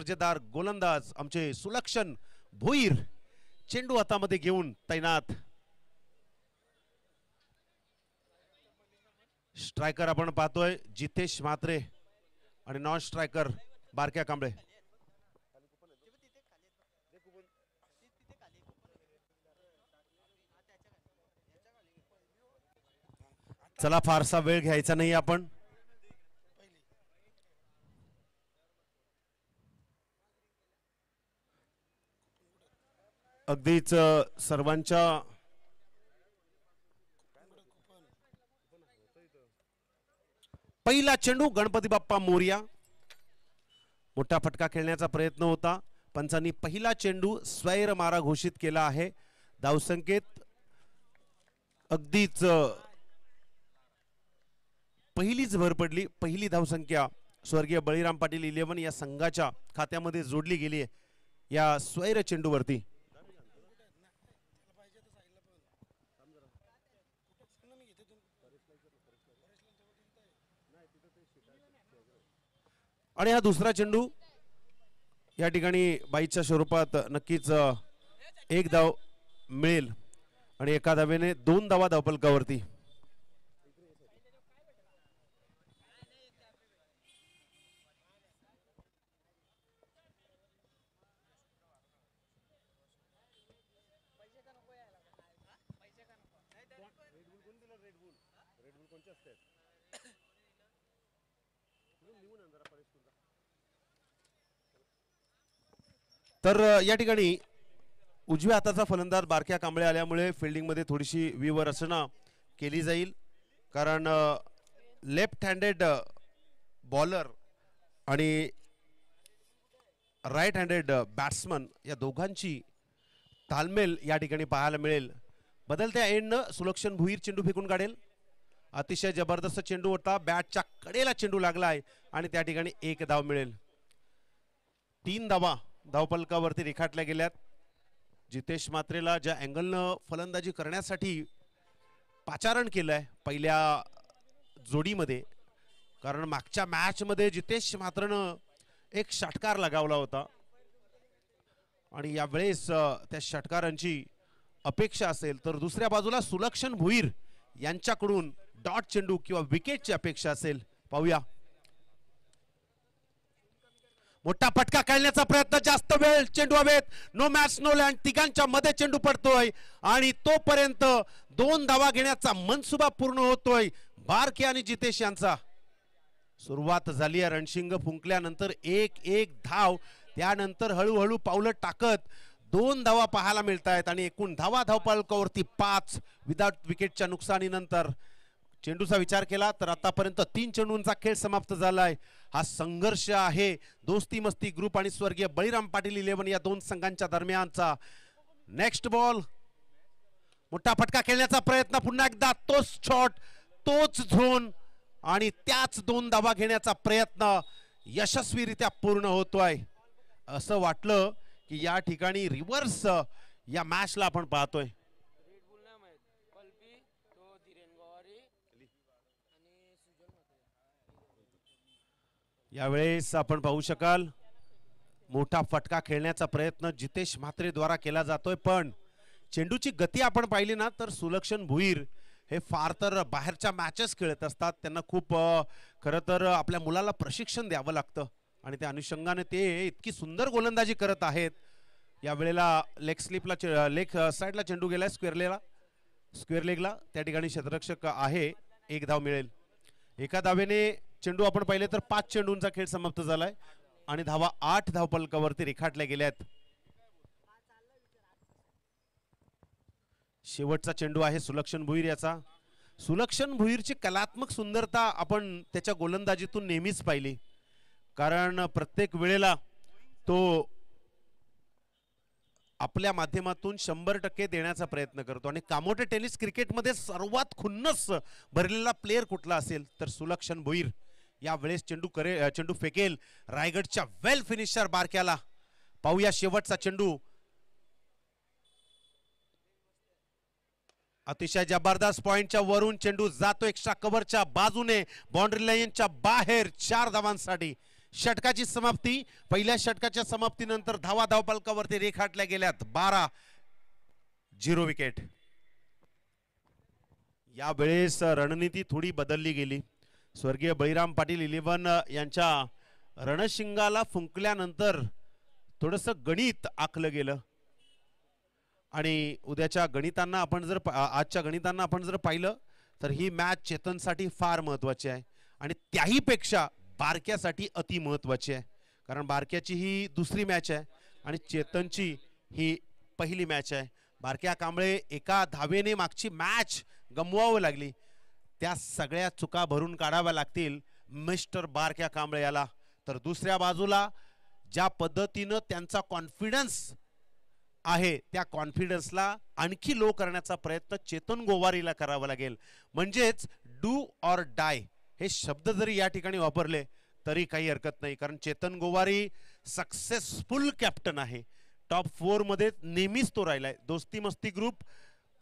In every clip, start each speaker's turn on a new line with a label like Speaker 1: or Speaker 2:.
Speaker 1: दर्जेदार गोलंदाज आमचे सुलक्षण भोईर चेंडू हातामध्ये घेऊन तैनात। स्ट्रायकर आपण पाहतोय जितेश म्हात्रे आणि नॉन स्ट्रायकर बारक्या कांबळे। चला फारसा वेळ घ्यायचा नाही आपण। अगदीच सर्वांच्या पहिला चेंडू गणपती बाप्पा मोरया। मोठा फटका खेळण्याचा प्रयत्न होता, पंचांनी पहिला चेंडू स्वैर मारा घोषित केला आहे। धावसंकेत अगदीच पहिलीच भर पडली, पहिली धावसंख्या स्वर्गीय बळीराम पाटील 11 या संघाच्या खात्यामध्ये जोडली गेली आहे या स्वैर चेंडूवरती। आणि हा दुसरा चेंडू या ठिकाणी बाईच्या स्वरूपात नक्कीच एक धाव मिळेल आणि एका धावेने 2 धावा धावफलकावरती। तर या ठिकाणी उजव्या हाताचा फलंदाज बारक्या कांबळे आल्यामुळे फिल्डिंग मध्ये थोडीशी विवरचना केली जाईल, कारण लेफ्ट हँडेड बॉलर आणि राईट हँडेड बॅट्समन या दोघांची तालमेल या ठिकाणी पाहायला मिळेल। बदलत्या एंडनं सुलक्षण भुईर चेंडू फेकून काढेल। अतिशय जबरदस्त चेंडू होता, बॅटच्या कडेला चेंडू लागलाय आणि त्या ठिकाणी 1 धाव मिळेल। 3 धावा धावफलकावरती रेखाटल्या गेल्यात। जितेश म्हात्रेला ज्या अँगलनं फलंदाजी करण्यासाठी पाचारण केलंय पहिल्या जोडीमध्ये, कारण मागच्या मॅच मध्ये जितेश म्हात्रेनं एक षटकार लगावला होता आणि यावेळेस त्या षटकारांची अपेक्षा असेल तर दुसऱ्या बाजूला सुलक्षण भुईर यांच्याकडून डॉट चेंडू किंवा विकेटची अपेक्षा असेल। पाहूया, मोठा फटका खेळण्याचा प्रयत्न, जास्त वेळ चेंडू हवेत, नो मॅच नो लँड, तिघांच्या मध्ये चेंडू पडतोय आणि तोपर्यंत 2 धावा घेण्याचा मनसुबा पूर्ण होतोय बारके आणि जितेश यांचा। सुरुवात झाली आहे रणशिंग फुंकल्यानंतर 1-1 धाव, त्यानंतर हळूहळू पावलं टाकत 2 धावा पाहायला मिळत आहेत आणि एकूण धावा धावफलकावरती 5 विदाउट विकेटच्या नुकसानीनंतर। चेंडूचा विचार केला तर आतापर्यंत 3 चेंडूंचा खेळ समाप्त झालाय। हा संघर्ष आहे दोस्ती मस्ती ग्रुप आणि स्वर्गीय बळीराम पाटील 11 या 2 संघांच्या दरम्यानचा। नेक्स्ट बॉल, मोठा फटका खेळण्याचा प्रयत्न, पुन्हा एकदा तोच शॉट, तोच झोन आणि त्याच 2 धावा घेण्याचा प्रयत्न यशस्वीरित्या पूर्ण होतोय। असं वाटलं की या ठिकाणी रिव्हर्स या मॅचला आपण पाहतोय। यावेळेस आपण पाहू शकाल मोठा फटका खेळण्याचा प्रयत्न जितेश म्हात्रे द्वारा केला जातोय, पण चेंडूची गती आपण पाहिली ना तर सुलक्षण भुईर हे फार तर बाहेरच्या मॅचेस खेळत असतात, त्यांना खूप खरं तर आपल्या मुलाला प्रशिक्षण द्यावं लागतं आणि त्या अनुषंगाने ते इतकी सुंदर गोलंदाजी करत आहेत। या वेळेला लेग स्लिपला लेग साइडला चेंडू गेलाय स्क्वेअर लेगला, त्या ठिकाणी क्षेत्ररक्षक आहे, 1 धाव मिळेल। एका धावेने चेंडू आपण पाहिले तर 5 चेंडूंचा खेळ समाप्त झालाय आणि धावा 8 धावफलकावरती रेखाटल्या गेल्यात। शेवटचा चेंडू आहे सुलक्षण भुईर याचा। सुलक्षण भुईरची कलात्मक सुंदरता आपण त्याच्या गोलंदाजीतून नेहमीच पाहिली, कारण प्रत्येक वेळेला तो आपल्या माध्यमातून 100% देण्याचा प्रयत्न करतो आणि कामोटे टेनिस क्रिकेटमध्ये सर्वात खुन्नस भरलेला प्लेयर कुठला असेल तर सुलक्षण भुईर। या वेळेस चेंडू फेकेल रायगडच्या वेल फिनिशर बारक्याला। पाहूया शेवटचा चेंडू, अतिशय जबरदस्त पॉइंटच्या वरून चेंडू जातो एक्स्ट्रा कव्हरच्या बाजूने, बाउंड्री लाईनच्या बाहेर 4 धावांसाठी। षटकाची समाप्ती. पहिल्या षटकाच्या समाप्तीनंतर धावा धावफलकावरती रेखाटल्या गेल्यात 12-0 विकेट. यावेळेस रणनीती थोडी बदलली गेली. स्वर्गीय बळीराम पाटील 11 यांच्या रणशिंगाला फुंकल्यानंतर थोडंसं गणित आखलं गेलं आणि उद्याच्या गणितांना आपण जर आजच्या गणितांना आपण जर पाहिलं तर ही मॅच चेतनसाठी फार महत्त्वाची आहे आणि त्याही पेक्षा बारक्यासाठी अति महत्त्वाची आहे. कारण बारक्याची ही दुसरी मॅच आहे आणि चेतनची ही पहिली मॅच आहे. बारक्या कांबळे एका धावेने मागची मॅच गमवावं लागली. त्या सगळ्या चुका भरून काढाव्या लागतील मिस्टर बारक्या कांबळे याला. तर दुसऱ्या बाजूला ज्या पद्धतीनं त्यांचा कॉन्फिडन्स आहे त्या कॉन्फिडन्सला आणखी लो करण्याचा प्रयत्न चेतन गोवारीला करावा लागेल. म्हणजेच डू ऑर डाय हे शब्द जरी या ठिकाणी वापरले तरी काही हरकत नाही. कारण चेतन गोवारी सक्सेसफुल कॅप्टन आहे. टॉप 4 मध्ये नेहमीच तो राहिलाय. दोस्ती मस्ती ग्रुप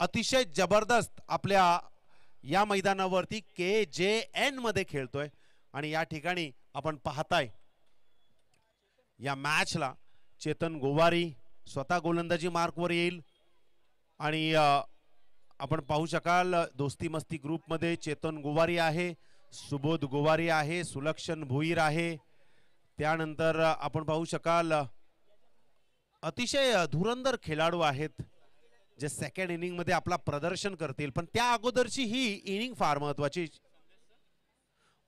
Speaker 1: अतिशय जबरदस्त आपल्या या मैदानावरती KJN मध्ये खेळतोय आणि या ठिकाणी आपण पाहताय या मॅचला चेतन गोवारी स्वतः गोलंदाजी मार्कवर येईल आणि आपण पाहू शकाल दोस्ती मस्ती ग्रुप मध्ये चेतन गोवारी आहे, सुबोध गोवारी आहे, सुलक्षण भोईर आहे. त्यानंतर आपण पाहू शकाल अतिशय धुरंधर खेळाडू आहेत जे सेकंड इनिंग मध्ये आपला प्रदर्शन करतील. पण त्या अगोदरची ही इनिंग फार महत्वाची.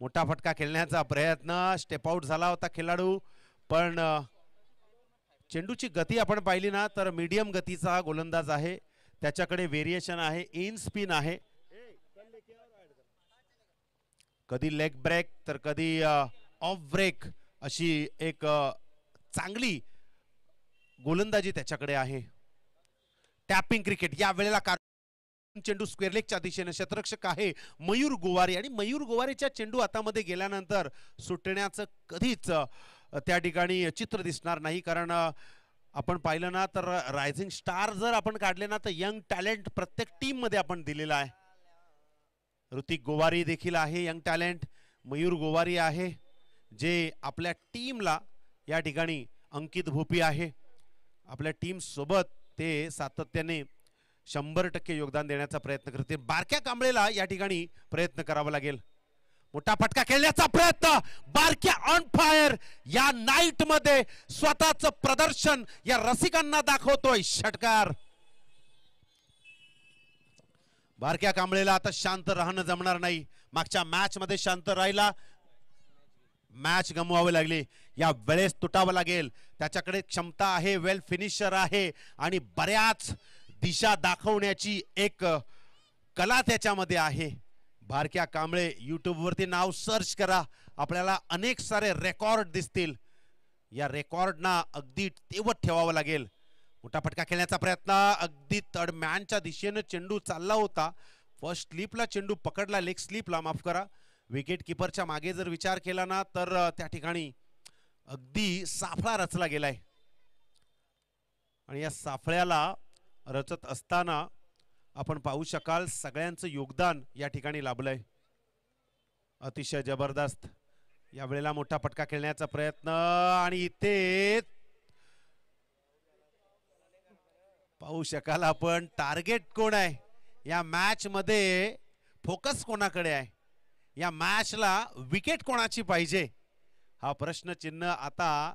Speaker 1: मोठा फटका खेळण्याचा प्रयत्न, स्टेप आउट झाला होता खेळाडू, पण चेंडूची गती आपण पाहिली ना तर मीडियम गतीचा हा गोलंदाज आहे. त्याच्याकडे व्हेरिएशन आहे, इन स्पिन आहे, कधी लेग ब्रेक तर कधी ऑफ ब्रेक अशी एक चांगली गोलंदाजी त्याच्याकडे आहे. टॅपिंग क्रिकेट या वेळेला चेंडू स्क्वेअर लेगच्या दिशेने क्षेत्ररक्षक आहे मयूर गोवारी आणि मयूर गोवारीच्या चेंडू हातामध्ये गेल्यानंतर सुटण्याचं कधीच त्या ठिकाणी चित्र दिसणार नाही. कारण आपण पाहिलं ना तर रायझिंग स्टार जर आपण काढले ना तर यंग टॅलेंट प्रत्येक टीम मध्ये आपण दिलेला आहे. ऋतिक गोवारी देखील आहे यंग टॅलेंट, मयूर गोवारी आहे जे आपल्या टीमला या ठिकाणी अंकित भोपी आहे आपल्या टीम सोबत ते सातत्याने 100% योगदान देण्याचा प्रयत्न करते. बारक्या कांबळेला या ठिकाणी प्रयत्न करावा लागेल. मोठा फटका खेळण्याचा प्रयत्न, बारक्या ऑन फायर या नाईट मध्ये स्वतःचं प्रदर्शन या रसिकांना दाखवतोय. षटकार. बारक्या कांबळेला आता शांत राहणं जमणार नाही. मागच्या मॅच मध्ये शांत राहिला, मॅच गमवावी लागली, या वेळेस तुटावं लागेल. त्याच्याकडे क्षमता आहे, वेल फिनिशर आहे आणि बऱ्याच दिशा दाखवण्याची एक कला त्याच्यामध्ये आहे. बारक्या कांबळे YouTube वरती नाव सर्च करा, आपल्याला अनेक सारे रेकॉर्ड दिसतील. या रेकॉर्डना अगदी तेवत ठेवावं लागेल. मोठा फटका खेळण्याचा प्रयत्न, अगदी तडमॅनच्या दिशेने चेंडू चालला होता. फर्स्ट स्लिपला चेंडू पकडला, लेग स्लिपला माफ करा. विकेट किपरच्या मागे जर विचार केला ना तर त्या ठिकाणी अगदी साफळा रचला गेलाय आणि या साफळ्याला रचत असताना आपण पाहू शकाल सगळ्यांचं योगदान या ठिकाणी लाभलंय. अतिशय जबरदस्त. या वेळेला मोठा फटका खेळण्याचा प्रयत्न आणि इथे पाहू शकाल आपण टार्गेट कोण आहे या मॅच मध्ये, फोकस कोणाकडे आहे, या मॅचला विकेट कोणाची पाहिजे हा प्रश्नचिन्ह आता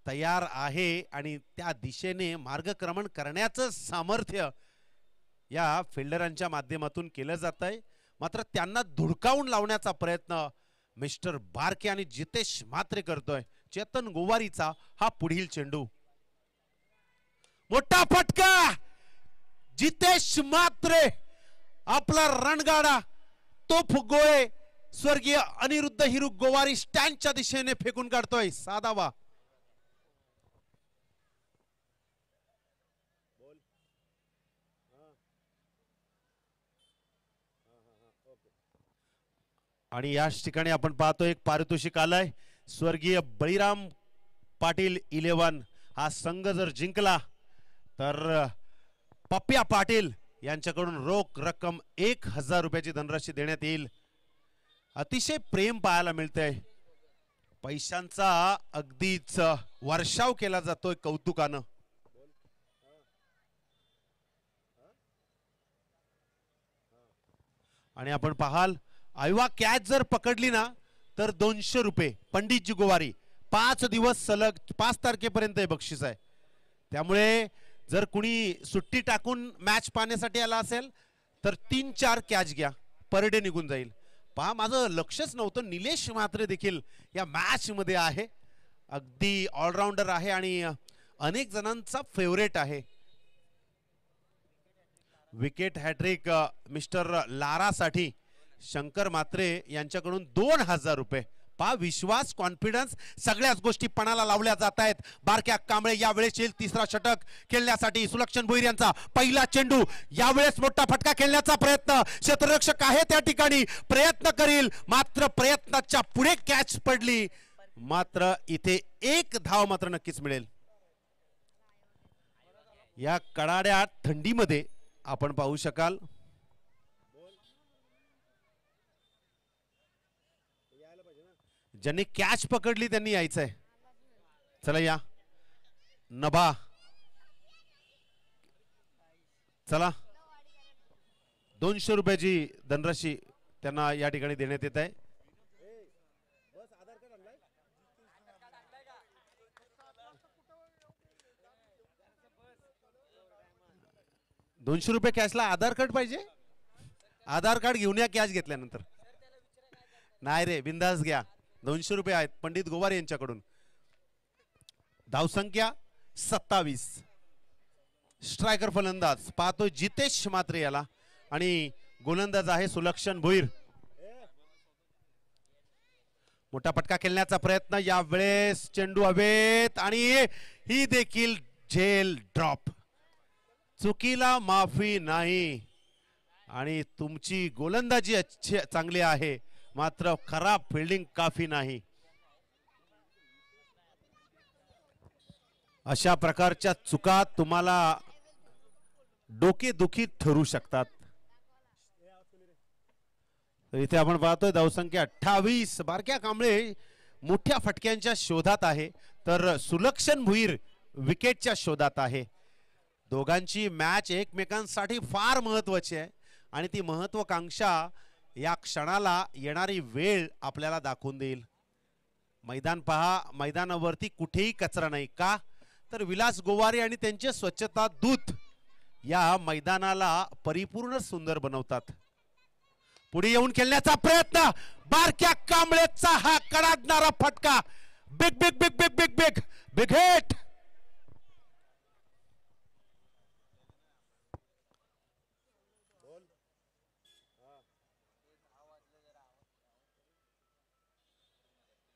Speaker 1: तयार आहे आणि त्या दिशेने मार्गक्रमण करण्याचं सामर्थ्य या फिल्डरांच्या माध्यमातून केलं जात आहे. मात्र त्यांना धुडकावून लावण्याचा प्रयत्न मिस्टर बारके आणि जितेश म्हात्रे करतोय. चेतन गोवारीचा हा पुढील चेंडू, मोठा फटका, जितेश म्हात्रे आपला रणगाडा तो फुगोळे स्वर्गीय अनिरुद्ध हिरू गोवारी स्टँडच्या दिशेने फेकून काढतोय. साधावा. आणि याच ठिकाणी आपण पाहतो एक पारितोषिक आलंय. स्वर्गीय बळीराम पाटील 11 हा संघ जर जिंकला तर पप्प्या पाटील यांच्याकडून रोख रक्कम 1000 रुपयाची धनराशी देण्यात येईल. अतिशय प्रेम पाहायला मिळतंय पैशांचा अगदीच वर्षाव केला जातोय कौतुकानं. आणि आपण पाहाल आयवा कॅच जर पकडली ना तर 200 रुपये पंडितजी गोवारी 5 दिवस सलग 5 तारखेपर्यंत हे बक्षीस आहे. त्यामुळे जर कुणी सुट्टी टाकून मॅच पाहण्यासाठी आला असेल तर 3-4 कॅच घ्या, पर डे निघून जाईल. पहा माझं लक्षच नव्हतं निलेश म्हात्रे देखील या मॅच मध्ये आहे. अगदी ऑलराऊंडर आहे आणि अनेक जणांचा फेवरेट आहे. विकेट हॅट्रिक मिस्टर लारासाठी शंकर म्हात्रे यांच्याकडून 2000 रुपये. पहा विश्वास कॉन्फिडन्स सगळ्याच गोष्टी पणाला लावल्या जात आहेत. बारक्या कांबळे यावेळेस येईल तिसरा षटक खेळण्यासाठी. सुलक्षण भोईर यांचा पहिला चेंडू, यावेळेस मोठा फटका खेळण्याचा प्रयत्न. क्षेत्ररक्षक आहे त्या ठिकाणी, प्रयत्न करील मात्र प्रयत्नाच्या पुढे कॅच पडली. मात्र इथे एक धाव मात्र नक्कीच मिळेल. या कडाड्या थंडीमध्ये आपण पाहू शकाल ज्यांनी कॅच पकडली त्यांनी यायचंय. चला या नभा, चला 200 रुपयाची धनराशी त्यांना या ठिकाणी देण्यात येत आहे. ₹200 कॅशला आधार कार्ड पाहिजे. आधार कार्ड घेऊन या कॅश घेतल्यानंतर. नाही रे बिंदास घ्या. 200 रुपये आहेत पंडित गोवार यांच्याकडून. धावसंख्या 27. स्ट्रायकर फलंदाज पाहतोय जितेश म्हात्रे याला आणि गोलंदाज आहे सुलक्षण भोईर. मोठा फटका खेळण्याचा प्रयत्न, यावेळेस चेंडू हवेत आणि ही देखील झेल ड्रॉप. चुकीला माफी नाही आणि तुमची गोलंदाजी चांगली आहे मात्र खराब फिल्डिंग काफी नाही. अशा प्रकारच्या चुका तुम्हाला डोकेदुखी ठरू शकतात. इथे आपण पाहतोय धावसंख्या 28. बारक्या कांबळे मोठ्या फटक्यांच्या शोधात आहे तर सुलक्षण भुईर विकेटच्या शोधात आहे. दोघांची मॅच एकमेकांसाठी फार महत्वाची आहे आणि ती महत्वाकांक्षा या क्षणाला येणारी वेळ आपल्याला दाखवून देईल. मैदान पहा, मैदानावरती कुठेही कचरा नाही. का तर विलास गोवारे आणि त्यांचे स्वच्छता दूत या मैदानाला परिपूर्ण सुंदर बनवतात. पुढे येऊन खेळण्याचा प्रयत्न, बारक्या कांबळेचा हा कडाडणारा फटका. Big big big big big big big hit.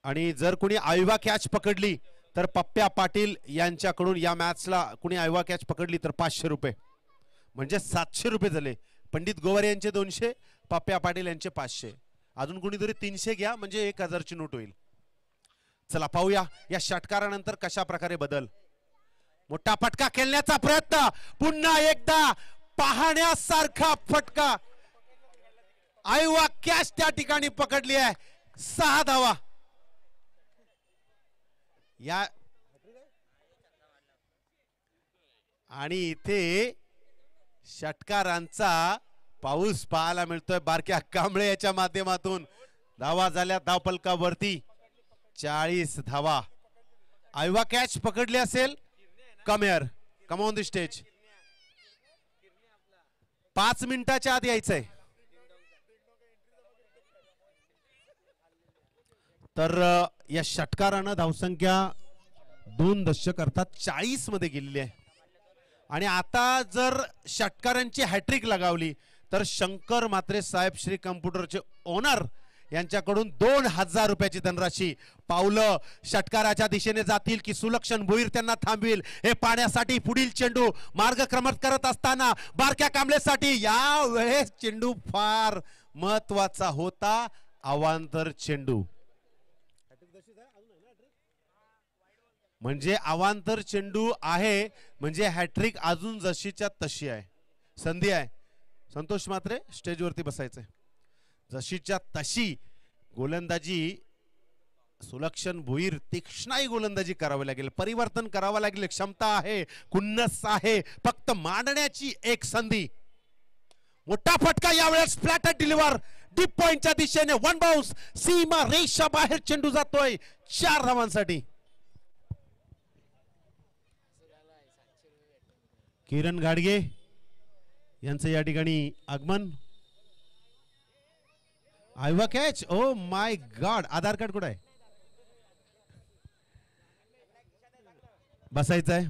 Speaker 1: आणि जर कोणी आयवा कॅच पकडली तर पप्प्या पाटील यांच्याकडून या मॅचला कोणी आयवा कॅच पकडली तर 500 रुपये म्हणजे 700 रुपये झाले. पंडित गोवारे यांचे 200, पप्प्या पाटील यांचे 500. अजून कोणीतरी 300 घ्या म्हणजे 1000 ची नोट होईल. चला पाहूया या षटकारानंतर कशा प्रकारे बदल. मोठा फटका खेळण्याचा प्रयत्न, पुन्हा एकदा पाहण्यासारखा फटका. आयवा कॅच त्या ठिकाणी पकडली आहे. 6 धावा. या आणि इथे षटकारांचा पाऊस पाहायला मिळतोय बारक्या कांबळे याच्या माध्यमातून. धावा झाल्या धावफलकावरती 40 धावा. आयवा कॅच पकडली असेल, come here, come on the stage. 5 मिनिटाच्या आत यायचंय. तर या षटकारानं धावसंख्या 2 दशक अर्थात 40 मध्ये गेलेली आहे. आणि आता जर षटकारांची हॅट्रिक लगावली तर शंकर म्हात्रे साहेब श्री कम्प्युटरचे ओनर यांच्याकडून 2000 रुपयाची धनराशी. पावलं षटकाराच्या दिशेने जातील की सुलक्षण भोईर त्यांना थांबविल हे पाहण्यासाठी पुढील चेंडू मार्गक्रमण करत असताना बारक्या कांबळेसाठी या वेळेस चेंडू फार महत्वाचा होता. अवांतर चेंडू म्हणजे अवांतर चेंडू आहे म्हणजे हॅट्रिक अजून जशीच्या तशी आहे. संधी आहे. संतोष म्हात्रे स्टेजवरती बसायचंय. जशीच्या तशी गोलंदाजी सुलक्षण भुईर तीक्ष्णाई गोलंदाजी करावी लागेल, परिवर्तन करावं लागेल, क्षमता आहे, खुन्नस आहे, फक्त मांडण्याची एक संधी. मोठा फटका यावेळेस फ्लॅट डिलिव्हर डीप पॉइंटच्या दिशेने, वन बाउन्स, सीमा रेषा बाहेर चेंडू जातोय 4 धावांसाठी. किरण घाडगे यांचं या ठिकाणी आगमन. आयवा catch, oh my God. Aadhaar card कुठे आहे? बसायचं आहे.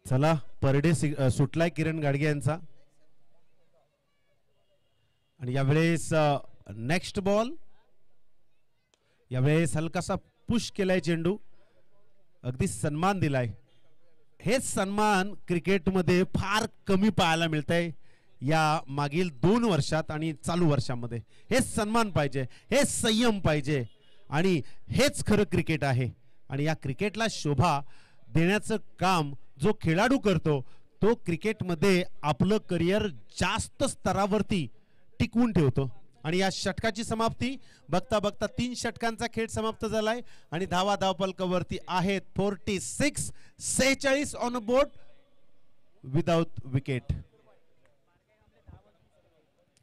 Speaker 1: चला, परडे सुटलाय किरण गाडगे यांचा. आणि यावेळेस नेक्स्ट बॉल, यावेळेस हलकासा पुश केलाय चेंडू, अगदी सन्मान दिलाय. हे सन्मान क्रिकेटमध्ये फार कमी पाहायला मिळतंय या मागील 2 वर्षात आणि चालू वर्षामध्ये. हे सन्मान पाहिजे, हे संयम पाहिजे, आणि हेच खरं क्रिकेट आहे. आणि या क्रिकेटला शोभा देण्याचं काम जो खेळाडू करतो तो क्रिकेटमध्ये आपलं करिअर जास्त स्तरावरती टिकवून ठेवतो. आणि या षटकाची समाप्ती बघता बघता 3 षटकांचा खेळ समाप्त झालाय आणि धावा धावपलकावरती आहेत 46 on a board without wicket.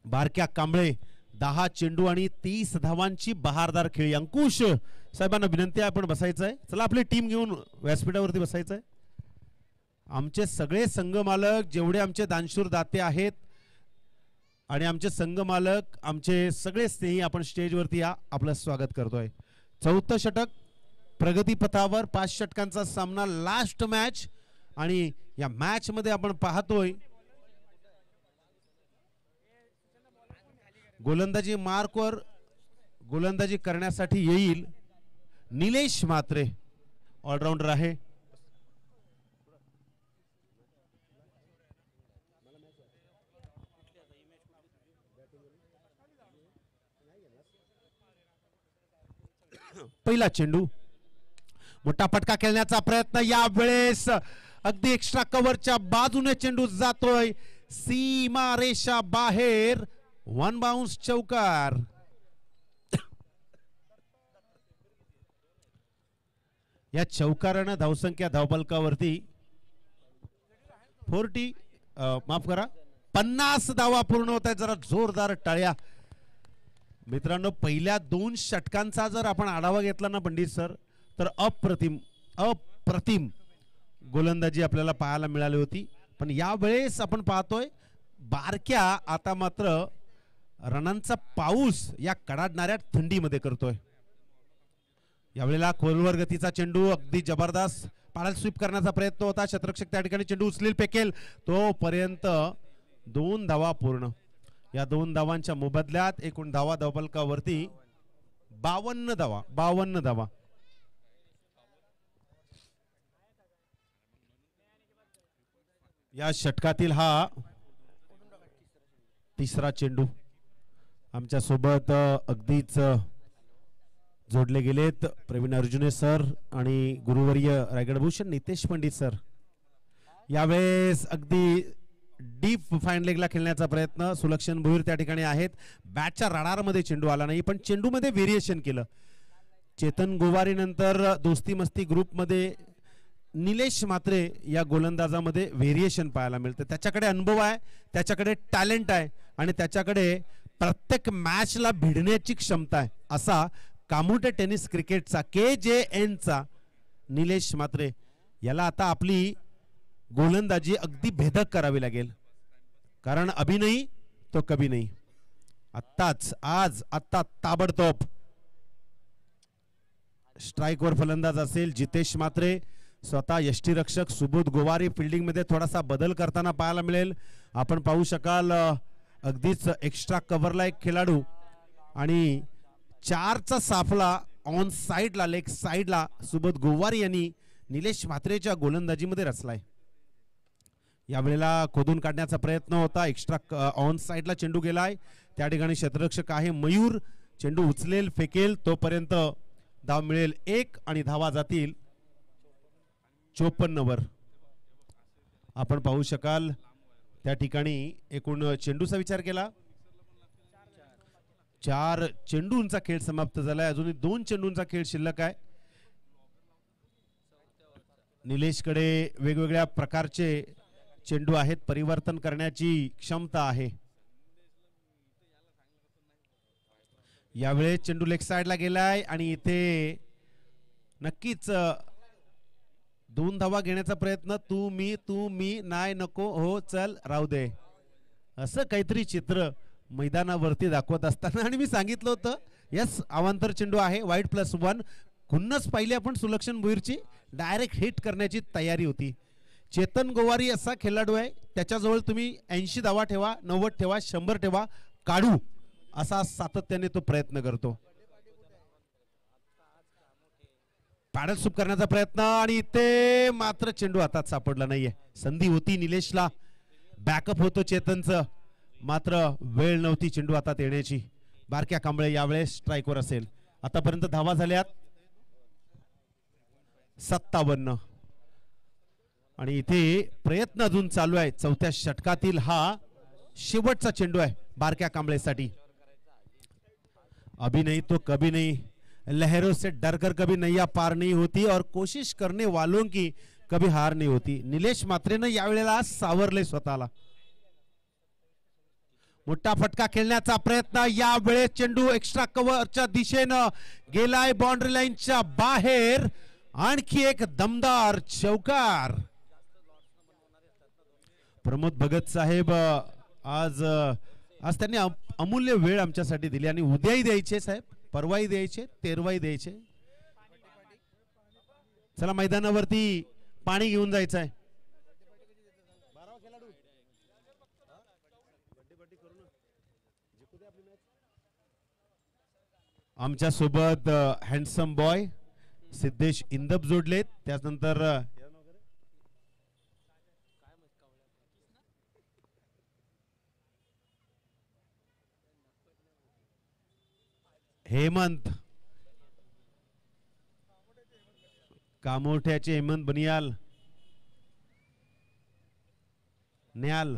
Speaker 1: बारक्या कांबळे 10 चेंडू आणि 30 धावांची बहारदार खेळी. अंकुश साहेबांना विनंती आहे, आपण बसायचं आहे. चला, आपली टीम घेऊन व्यासपीठावरती बसायचं आहे. आमचे सगळे संघ मालक, जेवढे आमचे दानशूर दाते आहेत आणि आमचे संघ मालक, आमचे सगळे स्नेही, आपण स्टेजवरती या, आपलं स्वागत करतोय. 4थं षटक प्रगतीपथावर, 5 षटकांचा सामना, लास्ट मॅच. आणि या मॅच मध्ये आपण पाहतोय गोलंदाजी मार्कवर गोलंदाजी करण्यासाठी येईल निलेश म्हात्रे, ऑलराऊंडर आहे. पहिला चेंडू, मोठा फटका खेळण्याचा प्रयत्न, यावेळेस अगदी एक्स्ट्रा कव्हरच्या बाजूने चेंडू जातोय, सीमा रेषा बाहेर, वन बाउन्स, चौकार. या चौकारानं धावसंख्या धावपलकावरती 50 धावा पूर्ण होत आहेत. जरा जोरदार टाळ्या. मित्रांनो, पहिल्या 2 षटकांचा जर आपण आढावा घेतला ना पंडित सर, तर अप्रतिम गोलंदाजी आपल्याला पाहायला मिळाली होती. पण यावेळेस आपण पाहतोय बारक्या, आता मात्र रनांचा पाऊस या कडाडणाऱ्या थंडीमध्ये करतोय. यावेळेला खोलवर गतीचा चेंडू, अगदी जबरदस्त पाडाल स्वीप करण्याचा प्रयत्न होता. शतरक्षक त्या ठिकाणी चेंडू उचलेल, फेकेल, तोपर्यंत 2 धावा पूर्ण. या 2 धावांच्या मोबदल्यात एकूण धावा धावपलकावरती 52 धावा. या षटकातील हा 3रा चेंडू. आमच्या सोबत अगदीच जोडले गेलेत प्रवीण अर्जुने सर आणि गुरुवर्य रायगडभूषण नितेश पंडित सर. यावेळेस अगदी डीप फाईन लेगला खेळण्याचा प्रयत्न, सुलक्षण भुईर त्या ठिकाणी आहेत. बॅटच्या राडारमध्ये चेंडू आला नाही, पण चेंडूमध्ये व्हेरिएशन केलं. चेतन गोवारी नंतर दोस्ती मस्ती ग्रुपमध्ये निलेश म्हात्रे या गोलंदाजामध्ये व्हेरिएशन पाहायला मिळतं. त्याच्याकडे अनुभव आहे, त्याच्याकडे टॅलेंट आहे आणि त्याच्याकडे प्रत्येक मॅचला भिडण्याची क्षमता आहे. असा कामुटे टेनिस क्रिकेटचा KJNचा निलेश म्हात्रे याला आता आपली गोलंदाजी अगदी भेदक करावी लागेल, कारण अभी नहीं तो कभी नहीं. आत्ता ताबडतोब स्ट्राइकवर फलंदाज असेल जितेश म्हात्रे. स्वतः यष्टीरक्षक सुबोध गोवारी फिल्डिंग मध्ये थोडासा बदल करताना पाहायला मिळेल. आपण पाहू शकाल अगदीच एक्स्ट्रा कव्हरला एक खेळाडू आणि 4चा साफला ऑन साइडला, लेग साइडला सुबोध गोवारी यांनी निलेश म्हात्रेच्या गोलंदाजीमध्ये रचलाय. यावेळेला खोदून काढण्याचा प्रयत्न होता, एक्स्ट्रा ऑन साइडला चेंडू गेलाय. त्या ठिकाणी क्षेत्ररक्षक आहे मयूर, चेंडू उचलेल, फेकेल, तोपर्यंत धाव मिळेल 1 आणि धावा जातील 54 वर. आपण पाहू शकाल त्या ठिकाणी एकूण चेंडूचा विचार केला 4 चेंडूंचा खेळ समाप्त झालाय. अजूनही 2 चेंडूंचा खेळ शिल्लक आहे. निलेशकडे वेगवेगळ्या प्रकारचे चेंडू आहेत, परिवर्तन करण्याची क्षमता आहे. यावेळेस चेंडू लेग साइडला गेलाय आणि इथे नक्कीच 2 धावा घेण्याचा प्रयत्न. तू मी नाही नको हो चल राहू दे असं काहीतरी चित्र मैदानावरती दाखवत असताना. आणि मी सांगितलं होतं यस अवांतर चेंडू आहे, वाईड +1. खुन्नस पाहिली आपण सुलक्षण भोईरची, डायरेक्ट हिट करण्याची तयारी होती. चेतन गोवारी असा खेळाडू आहे, त्याच्याजवळ तुम्ही 80 धावा ठेवा, 90 ठेवा, 100 ठेवा, काढू असा सातत्याने तो प्रयत्न करतो. पॅडल सूप करण्याचा प्रयत्न आणि ते मात्र चेंडू हातात सापडला नाहीये. संधी होती निलेशला, बॅकअप होतो चेतनचं, मात्र वेळ नव्हती चेंडू हातात येण्याची. बारक्या कांबळे यावेळेस स्ट्राईकवर असेल. आतापर्यंत धावा झाल्यात 57 आणि इथे प्रयत्न अजून चालू आहे. 4थ्या षटकातील हा शेवटचा चेंडू आहे बारक्या कांबळेसाठी. अभी नहीं तो कभी नहीं, लहरों से डरकर कभी नैया पार नहीं होती और कोशिश करने वालों की कभी हार नहीं होती. निलेश मात्रेनं यावेळेला सावरले स्वतःला. मोठा फटका खेळण्याचा प्रयत्न, यावेळेस चेंडू एक्स्ट्रा कव्हरच्या दिशेनं गेलाय बाउंड्री लाईनच्या बाहेर. आणखी एक दमदार चौकार. प्रमोद भगत साहेब आज त्यांनी अमूल्य वेळ आमच्यासाठी दिली आणि उद्याही द्यायचे साहेब, परवाही द्यायचे, तेरवाही द्यायचे. चला मैदानावरती पाणी घेऊन जायचं आहे. आमच्या सोबत हँडसम बॉय सिद्धेश इंदब जोडलेत. त्यानंतर हेमंत कामोठ्याचे हेमंत बनियाल, न्याल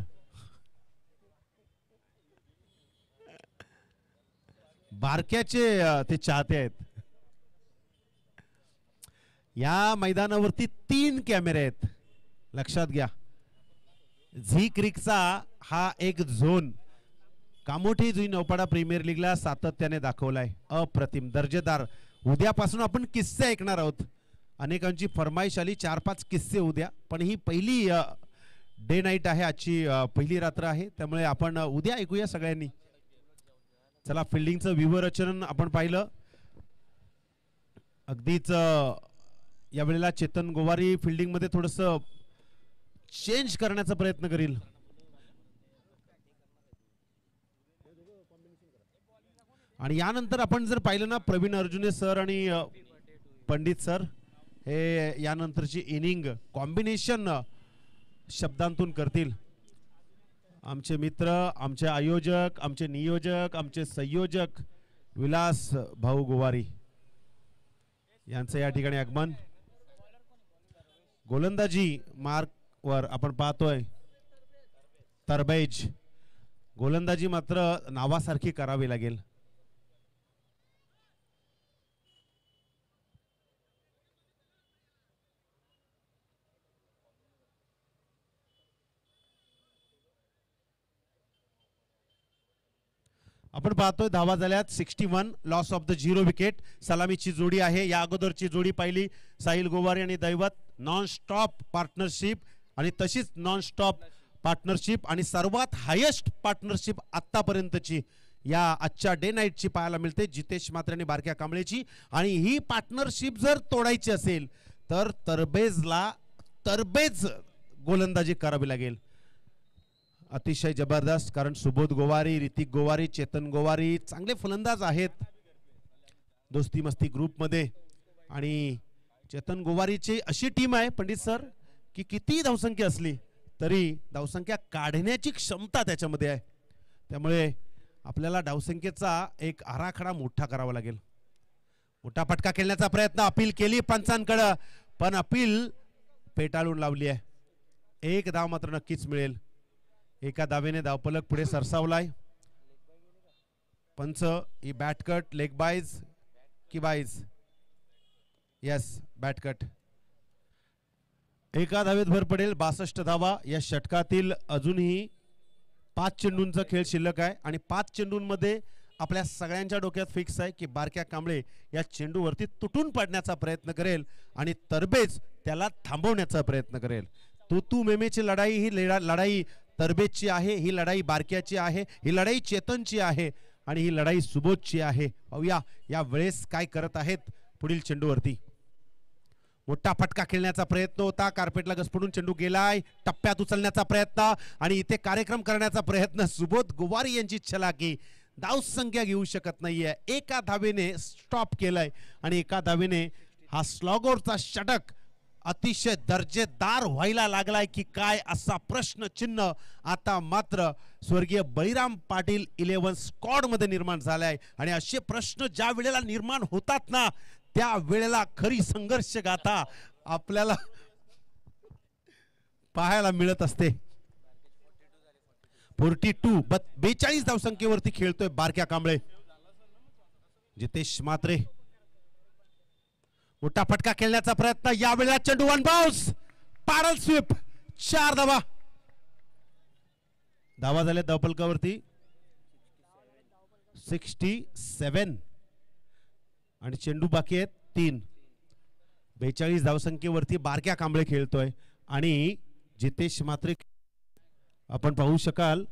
Speaker 1: बारक्याचे ते चाहते आहेत. या मैदानावरती 3 कॅमेरे आहेत, लक्षात घ्या. झी क्रिकचा हा एक झोन कामोठी जुई नौपाडा प्रीमियर लीगला सातत्याने दाखवलाय. अप्रतिम दर्जेदार. उद्यापासून आपण किस्से ऐकणार आहोत. अनेकांची फरमाईश आली 4-5 किस्से उद्या, पण ही पहिली डे नाईट आहे, आजची पहिली रात्र आहे, त्यामुळे आपण उद्या ऐकूया सगळ्यांनी. चला फिल्डिंगचं व्यूहरचन आपण पाहिलं. अगदीच यावेळेला चेतन गोवारी फिल्डिंग मध्ये थोडस चेंज करण्याचा प्रयत्न करील. आणि यानंतर आपण जर पाहिलं ना, प्रवीण अर्जुने सर आणि पंडित सर हे यानंतरची इनिंग कॉम्बिनेशन शब्दांतून करतील. आमचे मित्र, आमचे आयोजक, आमचे नियोजक, आमचे संयोजक विलास भाऊ गोवारी यांचं या ठिकाणी आगमन. गोलंदाजी मार्क वर आपण पाहतोय तरबेज. गोलंदाजी मात्र नावासारखी करावी लागेल. आपण पाहतोय धावा झाल्यात 61, लॉस ऑफ द 0 विकेट. सलामीची जोडी आहे. या अगोदरची जोडी पाहिली साहिल गोवारी आणि दैवत, नॉन स्टॉप पार्टनरशिप आणि तशीच नॉन स्टॉप पार्टनरशिप आणि सर्वात हायेस्ट पार्टनरशिप आतापर्यंतची या आजच्या डे नाईटची पाहायला मिळते जितेश मात्रे आणि बारक्या कांबळेची. आणि ही पार्टनरशिप जर तोडायची असेल तर तरबेज गोलंदाजी करावी लागेल. अतिशय जबरदस्त, कारण सुबोध गोवारी, ऋतिक गोवारी, चेतन गोवारी चांगले फलंदाज आहेत दोस्ती मस्ती ग्रुप मध्ये. आणि चेतन गोवारीची अशी टीम आहे पंडित सर की किती धावसंख्या असली तरी धावसंख्या काढण्याची क्षमता त्याच्यामध्ये आहे. त्यामुळे आपल्याला धावसंख्येचा एक आराखडा मोठा करावा लागेल. मोठा फटका खेळण्याचा प्रयत्न, अपील केली पंचांकडे पण अपील पेटाळून लावली आहे. 1 धाव मात्र नक्कीच मिळेल. एका धावेने धावफलक पुढे सरसावलाय. पंच ही बॅट कट लेग बाईज की बाईज यस बॅट कट एका धावेत भर पडेल 62 धावा या षटकातील अजूनही 5 चेंडूंचा खेळ शिल्लक आहे आणि 5 चेंडूंमध्ये आपल्या सगळ्यांच्या डोक्यात फिक्स आहे की बारक्या कांबळे या चेंडूवरती तुटून पडण्याचा प्रयत्न करेल आणि तरबेज त्याला थांबवण्याचा प्रयत्न करेल तू मेमेची लढाई ही लढाई तरबेजची आहे ही लढाई बारक्याची आहे ही लढाई चेतनची आहे आणि ही लढाई सुबोधची आहे पाहूया या वेळेस काय करत आहेत पुढील चेंडूवरती मोठा फटका खेळण्याचा प्रयत्न होता कार्पेटला घसपडून चेंडू गेलाय टप्प्यात उचलण्याचा प्रयत्न आणि इथे कार्यक्रम करण्याचा प्रयत्न सुबोध गोवारी यांची छलाकी धाव संख्या घेऊ शकत नाहीये एका धावेने स्टॉप केलाय आणि एका धावेने हा स्लॉगोरचा षटक अतिशय दर्जेदार व्हायला लागलाय की काय असा प्रश्नचिन्ह आता मात्र स्वर्गीय बळीराम पाटील 11 स्क्वॉड मध्ये निर्माण झालाय आणि असे प्रश्न ज्या वेळेला निर्माण होतात ना त्या वेळेला खरी संघर्ष गाथा आपल्याला पाहायला मिळत असते 42 धावसंख्येवरती खेळतोय बारक्या कांबळे जितेश म्हात्रे मोठा फटका खेळण्याचा प्रयत्न यावेळेला चेंडू वन बाउन्स पॅडल स्वीप 4 धावा धावा झाल्या धावफलकावरती 67 आणि चेंडू बाकी आहेत 3 42 धावसंख्येवरती बारक्या कांबळे खेळतोय आणि जितेश म्हात्रे आपण पाहू शकाल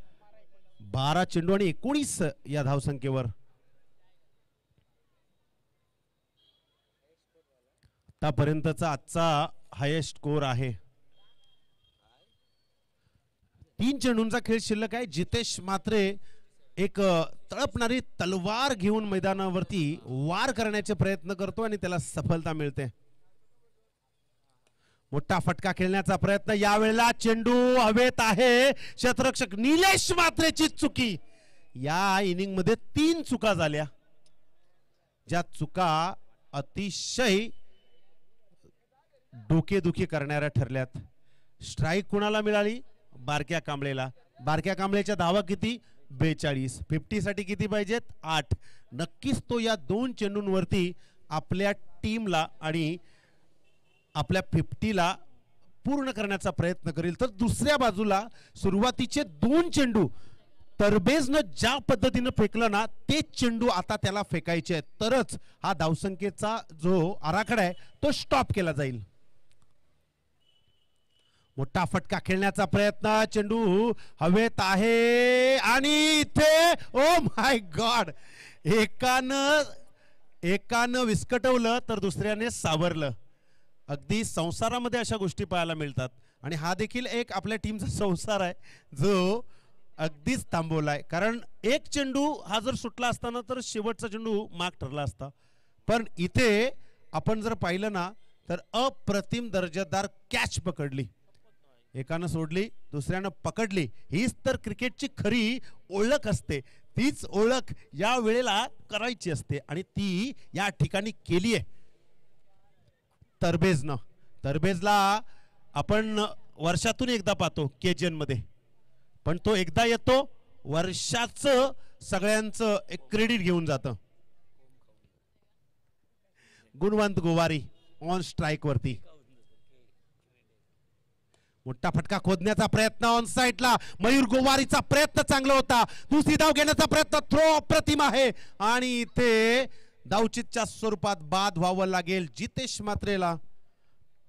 Speaker 1: 12 चेंडू आणि 19 या धावसंख्येवर आतापर्यंतचा आजचा हायेस्ट स्कोर आहे 3 चेंडूंचा खेळ शिल्लक आहे जितेश म्हात्रे एक तळपणारी तलवार घेऊन मैदानावरती वार करण्याचे प्रयत्न करतो आणि त्याला सफलता मिळते मोठा फटका खेळण्याचा प्रयत्न यावेळेला चेंडू हवेत आहे क्षेत्ररक्षक निलेश म्हात्रेची चुकी या इनिंग मध्ये 3 चुका झाल्या ज्या चुका अतिशय डोकेदुखी करणाऱ्या ठरल्यात स्ट्राइक कुणाला मिळाली बारक्या कांबळेला बारक्या कांबळेच्या धावा किती 42 50 साठी किती पाहिजेत 8 नक्कीच तो या 2 चेंडूंवरती आपल्या टीमला आणि आपल्या 50ला पूर्ण करण्याचा प्रयत्न करेल तर दुसऱ्या बाजूला सुरुवातीचे 2 चेंडू तरबेजनं ज्या पद्धतीने फेकलं ना ते चेंडू आता त्याला फेकायचे आहेत तरच हा धावसंख्येचा जो आराखडा आहे तो स्टॉप केला जाईल मोठा फटका खेळण्याचा प्रयत्न चेंडू हवेत आहे आणि इथे ओ माय गॉड एकानं विस्कटवलं तर दुसऱ्याने सावरलं अगदी संसारामध्ये अशा गोष्टी पाहायला मिळतात आणि हा देखील एक आपल्या टीमचा संसार आहे जो अगदीच थांबवलाय कारण एक चेंडू हा जर सुटला असताना तर शेवटचा चेंडू माग ठरला असता पण इथे आपण जर पाहिलं ना तर अप्रतिम दर्जेदार कॅच पकडली एकानं सोडली दुसऱ्यानं पकडली हीच तर क्रिकेटची खरी ओळख असते तीच ओळख या वेळेला करायची असते आणि ती या ठिकाणी केली आहे तरबेजला आपण वर्षातून एकदा पाहतो केजन मध्ये पण तो एकदा येतो वर्षाचं सगळ्यांचं एक क्रेडिट घेऊन जातं गुणवंत गोवारी ऑन स्ट्राइक वरती मोठा फटका खोदण्याचा प्रयत्न ऑन साइडला मयूर गोवारीचा प्रयत्न चांगला होता दुसरी धाव घेण्याचा प्रयत्न थ्रो अप्रतिम आहे आणि इथे धावचीतच्या स्वरूपात बाद व्हावं लागेल जितेश म्हात्रेला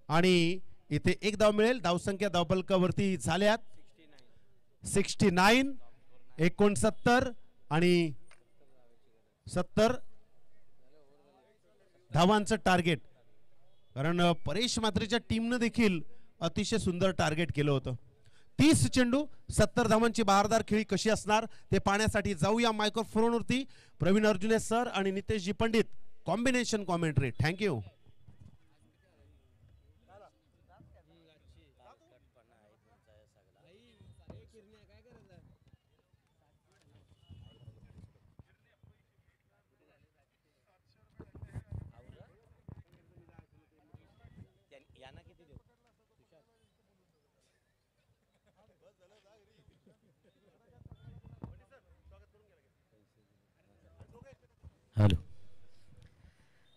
Speaker 1: आणि इथे एक धाव मिळेल धावसंख्या धावफलकावरती झाल्यात 69 69 आणि 70 धावांचं टार्गेट कारण परेश म्हात्रेच्या टीमनं देखील अतिशय सुंदर टार्गेट केलं होतं 30 चेंडू 70 धावांची बहारदार खेळी कशी असणार ते पाहण्यासाठी जाऊया मायक्रोफोनवरती प्रवीण अर्जुने सर आणि Niteshji Pandit combination commentary thank you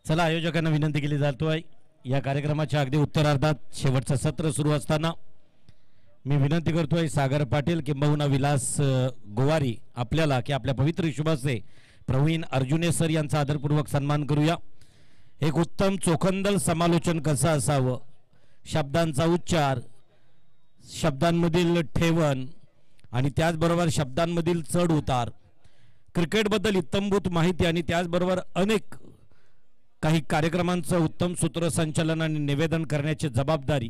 Speaker 2: चला आयोजकांना विनंती केली जातोय या कार्यक्रमाच्या अगदी उत्तरार्धात शेवटचं सत्र सुरू असताना मी विनंती करतोय सागर पाटील किंबहुना विलास गोवारी आपल्याला की आपल्या पवित्र शुभाचे प्रवीण अर्जुने सर यांचा आदरपूर्वक सन्मान करूया। एक उत्तम चोखंदल समालोचन कसं असावं, शब्दांचा उच्चार, शब्दांमधील ठेवण आणि त्याचबरोबर शब्दांमधील चढ उतार, क्रिकेटबद्दल इत्तमभूत माहिती आणि त्याचबरोबर अनेक काही कार्यक्रमांचं उत्तम सूत्रसंचालन आणि निवेदन करण्याची जबाबदारी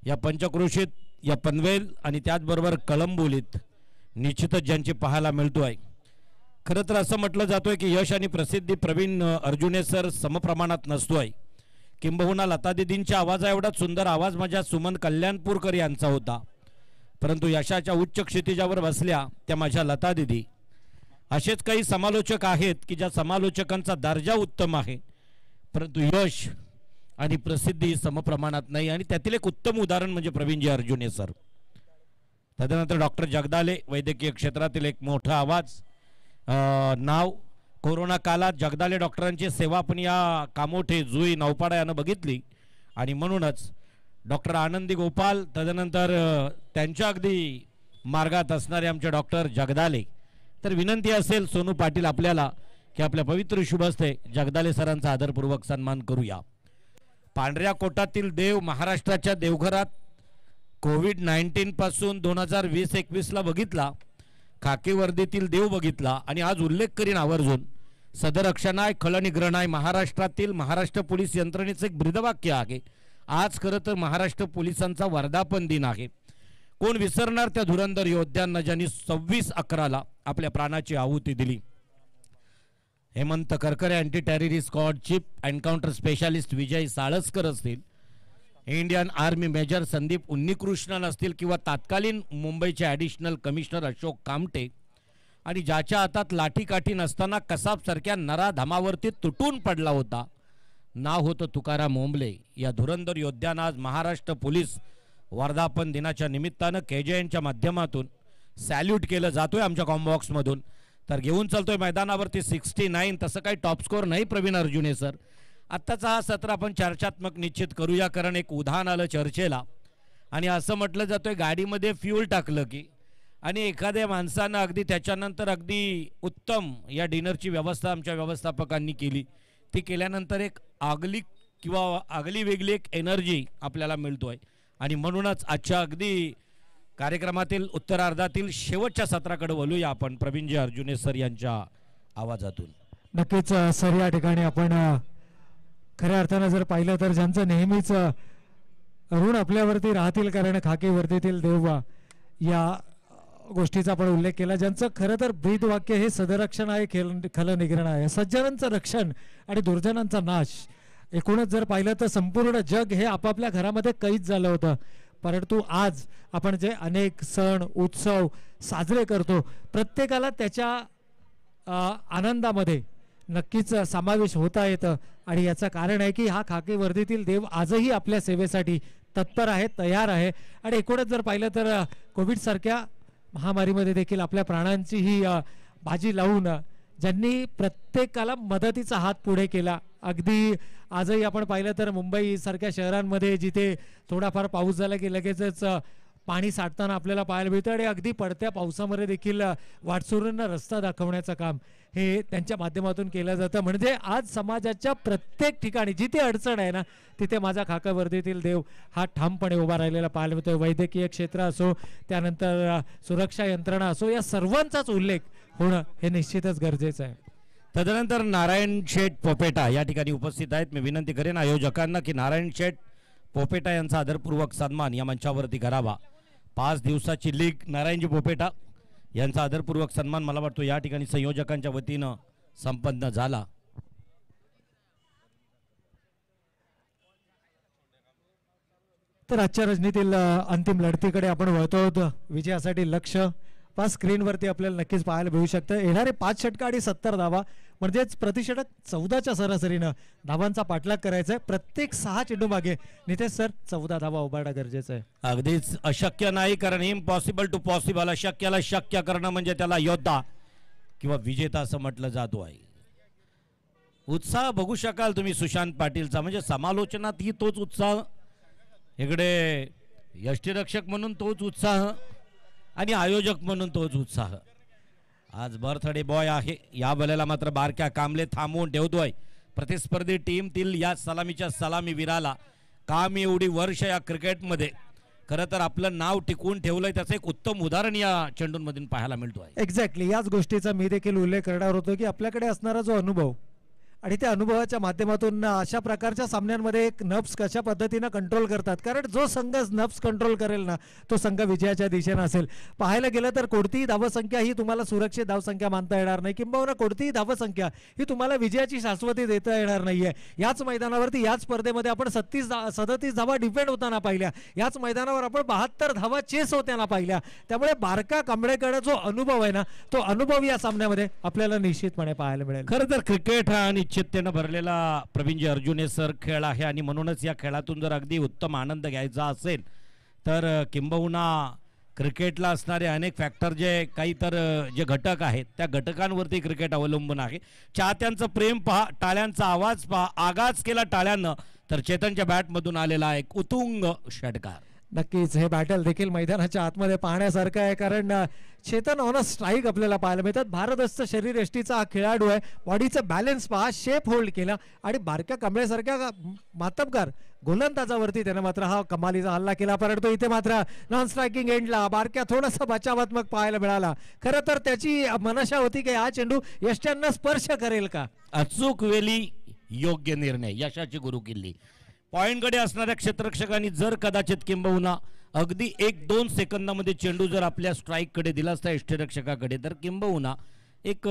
Speaker 2: या पंचक्रोशीत, या पनवेल आणि त्याचबरोबर कळंबोलीत निश्चितच ज्यांची पाहायला मिळतो आहे। खरं तर असं म्हटलं जातोय की यश आणि प्रसिद्धी प्रवीण अर्जुने सर समप्रमाणात नसतोय, किंबहुना लता दीदींच्या आवाजा एवढा सुंदर आवाज माझ्या सुमन कल्याणपूरकर यांचा होता, परंतु यशाच्या उच्च क्षितिजावर बसल्या त्या माझ्या लता दीदी। असेच काही समालोचक आहेत की ज्या समालोचकांचा दर्जा उत्तम आहे, परंतु यश आणि प्रसिद्धी समप्रमाणात नाही आणि त्यातील एक उत्तम उदाहरण म्हणजे प्रवीणजी अर्जुने सर। तदनंतर डॉक्टर जगदाले वैद्यकीय क्षेत्रातील एक मोठा आवाज, नाव कोरोना काळात जगदाले डॉक्टरांची सेवा पण या कामोठे जुई नौपाडा यानं बघितली आणि म्हणूनच डॉक्टर आनंदी गोपाल, तदनंतर त्यांच्या अगदी मार्गात असणारे आमचे डॉक्टर जगदाले। तर विनंती असेल सोनू पाटील आपल्याला की आपल्या पवित्र शुभ हस्ते जगदाले सरांचा आदरपूर्वक सन्मान करूया। पांढऱ्या कोटातील देव महाराष्ट्राच्या देवघरात कोविड-19 पासून 2020-21 ला बघितला, खाकी वर्दीतील देव बघितला आणि आज उल्लेख करीन आवर्जून सदरक्षणाय खलनिग्रहणाय महाराष्ट्रातील महाराष्ट्र पोलीस यंत्रणेचं एक ब्रीदवाक्य आहे। आज खरं तर महाराष्ट्र पोलिसांचा वर्धापन दिन आहे। कोण विसरणार त्या धुरंधर योद्ध्यांना ज्यांनी 26/11 आपल्या प्राणाची आहुती दिली। Hemant Karkare anti terrorist squad chief encounter specialist Vijay Salaskar असतील, Indian army major Sandeep Unnikrishnan असतील किंवा तत्कालीन मुंबईचे ॲडिशनल कमिशनर अशोक कामटे आणि ज्याच्या हातात लाठीकाठी नसताना कसाबसारख्या नराधमावरती तुटून पडला होता, नाव होतं तुकाराम ओंबले। या धुरंधर योद्ध्यांना आज महाराष्ट्र पोलीस वर्धापन दिनाच्या निमित्तानं KJNच्या माध्यमातून सॅल्यूट केलं जातोय आमच्या कॉम्बॉक्समधून। तर घेऊन चालतोय मैदानावरती 69, तसं काही टॉप स्कोर नाही प्रवीण अर्जुने सर। आत्ताचा हा सत्र आपण चर्चात्मक निश्चित करूया, कारण एक उदाहरण आलं चर्चेला आणि असं म्हटलं जातोय गाडीमध्ये फ्यूल टाकलं की आणि एखाद्या माणसानं अगदी त्याच्यानंतर अगदी उत्तम या डिनरची व्यवस्था आमच्या व्यवस्थापकांनी केली, ती केल्यानंतर एक आगली किंवा आगली वेगळी एक एनर्जी आपल्याला मिळतोय आणि म्हणूनच आजच्या अगदी कार्यक्रमातील उत्तरार्धातील शेवटच्या सत्राकडे वळूया आपण प्रवीणजी अर्जुने सर यांच्या आवाजातून।
Speaker 3: नक्कीच सर, या ठिकाणी आपण खऱ्या अर्थानं जर पाहिलं तर ज्यांचं नेहमीच ऋण आपल्यावरती राहतील, कारण खाकी वर्दीतील देव या गोष्टीचा आपण उल्लेख केला, ज्यांचं खरं तर ब्रीदवाक्य हे सदरक्षण आहे, खलनिग्रहण आहे, सज्जनांचं रक्षण आणि दुर्जनांचा नाश। एकूणच जर पाहिलं तर संपूर्ण जग हे आपापल्या घरामध्ये कैद झालं होतं, परंतु आज आपण जे अनेक सण उत्सव साजरे करतो, प्रत्येकाला त्याच्या आनंदामध्ये नक्कीच समावेश होता येतं आणि याचं कारण आहे की हा खाकी वर्दीतील देव आजही आपल्या सेवेसाठी तत्पर आहे, तयार आहे। आणि एकूणच जर पाहिलं तर कोविडसारख्या महामारीमध्ये देखील आपल्या प्राणांची ही बाजी लावून ज्यांनी प्रत्येकाला मदतीचा हात पुढे केला, अगदी आजही आपण पाहिलं तर मुंबईसारख्या शहरांमध्ये जिथे थोडाफार पाऊस झाला की लगेचच पाणी साठताना आपल्याला पाहायला मिळतं आणि अगदी पडत्या पावसामध्ये देखील वाटसरूंना रस्ता दाखवण्याचं काम हे त्यांच्या माध्यमातून केलं जातं। म्हणजे आज समाजाच्या प्रत्येक ठिकाणी जिथे अडचण आहे ना, तिथे माझा खाका वर्दीतील देव हा ठामपणे उभा राहिलेला पाहायला मिळतो। वैद्यकीय क्षेत्र असो, त्यानंतर सुरक्षा यंत्रणा असो, या सर्वांचाच उल्लेख होणं हे निश्चितच गरजेचं आहे।
Speaker 2: तदनंतर नारायण शेठ पोपेटा या ठिकाणी उपस्थित आहेत। मी विनंती करेन आयोजकांना की नारायण शेठ पोपेटा यांचा आदरपूर्वक सन्मान या मंचावरती करावा। 5 दिवसाची लीग नारायणजी पोपेटा यांचा आदरपूर्वक सन्मान मला वाटतो या ठिकाणी संयोजकांच्या वतीनं संपन्न झाला।
Speaker 3: तर आजच्या रजनीतील अंतिम लढतीकडे आपण वळतो आहोत। विजयासाठी लक्ष स्क्रीनवरती आपल्याला नक्कीच पाहायला मिळू शकतं। येणारे 5 षटक आणि 70 धावा, म्हणजेच प्रतिषटक 14च्या सरासरीनं धावांचा पाठलाग करायचा आहे। प्रत्येक 6 चेंडू मागे नितेश सर 14 धावा उभारणं गरजेचं आहे।
Speaker 2: अगदीच अशक्य नाही, कारण इम्पॉसिबल टू पॉसिबल, अशक्याला शक्य करणं म्हणजे त्याला योद्धा किंवा विजेता असं म्हटलं जातो आहे। उत्साह बघू शकाल तुम्ही सुशांत पाटीलचा, म्हणजे समालोचनात ही तोच उत्साह, इकडे यष्टीरक्षक म्हणून तोच उत्साह आणि आयोजक म्हणून तोच उत्साह. आज बर्थडे बॉय आहे, या वेळेला मात्र बारक्या कांबळे थांबवून ठेवतोय प्रतिस्पर्धी टीमतील या सलामीच्या सलामीवीराला. काम एवढी वर्ष या क्रिकेटमध्ये खरं तर आपलं नाव टिकवून ठेवलंय, त्याचं एक उत्तम उदाहरण या चेंडूंमधून पाहायला मिळतो आहे.
Speaker 3: एक्झॅक्टली याच गोष्टीचा मी देखील उल्लेख करणार होतो की आपल्याकडे असणारा जो अनुभव आणि त्या अनुभवाच्या माध्यमातून अशा प्रकारच्या सामन्यांमध्ये एक नफ्स कशा पद्धतीनं कंट्रोल करतात, कारण जो संघ नफ्स कंट्रोल करेल ना तो संघ विजयाच्या दिशेनं असेल. पाहायला गेलं तर कोणतीही धावसंख्या ही तुम्हाला सुरक्षित धावसंख्या मानता येणार नाही, किंबहुना कोणतीही धावसंख्या ही तुम्हाला विजयाची शाश्वती देता येणार नाहीये. याच मैदानावरती याच स्पर्धेमध्ये आपण 37 धावा डिफेंड होताना पाहिल्या, याच मैदानावर आपण 72 धावा चेस होताना पाहिल्या. त्यामुळे बारका कांबळेकडे जो अनुभव आहे ना तो अनुभव या सामन्यामध्ये आपल्याला निश्चितपणे पाहायला मिळेल.
Speaker 2: खरं तर क्रिकेट हा निश्चिततेनं भरलेला प्रवीणजी अर्जुने सर खेळ आहे आणि म्हणूनच या खेळातून जर अगदी उत्तम आनंद घ्यायचा असेल तर किंबहुना क्रिकेटला असणारे अनेक फॅक्टर जे घटक आहेत त्या घटकांवरती क्रिकेट अवलंबून आहे. चाहत्यांचं प्रेम पहा, टाळ्यांचा आवाज पहा. आगाज केला टाळ्यानं तर चेतनच्या बॅटमधून आलेला एक उत्तुंग षटकार.
Speaker 3: नक्कीच हे बॅटल देखील मैदानाच्या आतमध्ये पाहण्यासारखं आहे, कारण चेतन ऑन अ स्ट्राईक आपल्याला पाहायला मिळतात. भारदस्त शरीर यष्टीचा हा खेळाडू आहे. बॉडीचा बॅलन्स पहा, शेप होल्ड केला आणि बारक्या कांबळेसारख्या मातबगार गोलंदाजावरती त्याने मात्र हा कमालीचा हल्ला केला, परंतु इथे मात्र नॉन स्ट्रायकिंग एंडला बारक्या थोडासा बचावात्मक पाहायला मिळाला. खरं तर त्याची मनशा होती की हा चेंडू यष्ट्यांना स्पर्श करेल का.
Speaker 2: अचूक वेळी योग्य निर्णय, यशाची गुरुकिल्ली. पॉइंटकडे असणाऱ्या क्षेत्ररक्षकांनी जर कदाचित किंबहुना अगदी 1-2 सेकंदामध्ये चेंडू जर आपल्या स्ट्राईककडे दिला असता यष्टीरक्षकाकडे तर किंबहुना एक